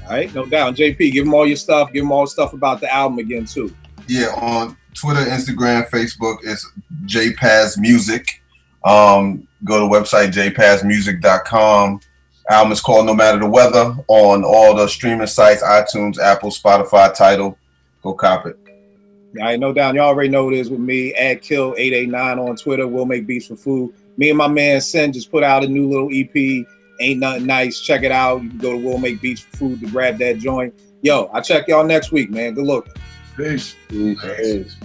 right, no doubt. JP, give them all your stuff. Give them all the stuff about the album again too. Yeah, on Twitter, Instagram, Facebook, it's JPaz Music. Go to the website jpazmusic.com. Album is called No Matter the Weather on all the streaming sites, iTunes, Apple, Spotify, Tidal. Go cop it. All right, no doubt. Y'all already know what it is with me. @Kill889 on Twitter. We'll make beats for food. Me and my man Sen just put out a new little EP. Ain't Nothing Nice. Check it out. You can go to We'll Make Beats for Food to grab that joint. Yo, I'll check y'all next week, man. Good luck. Peace. Peace.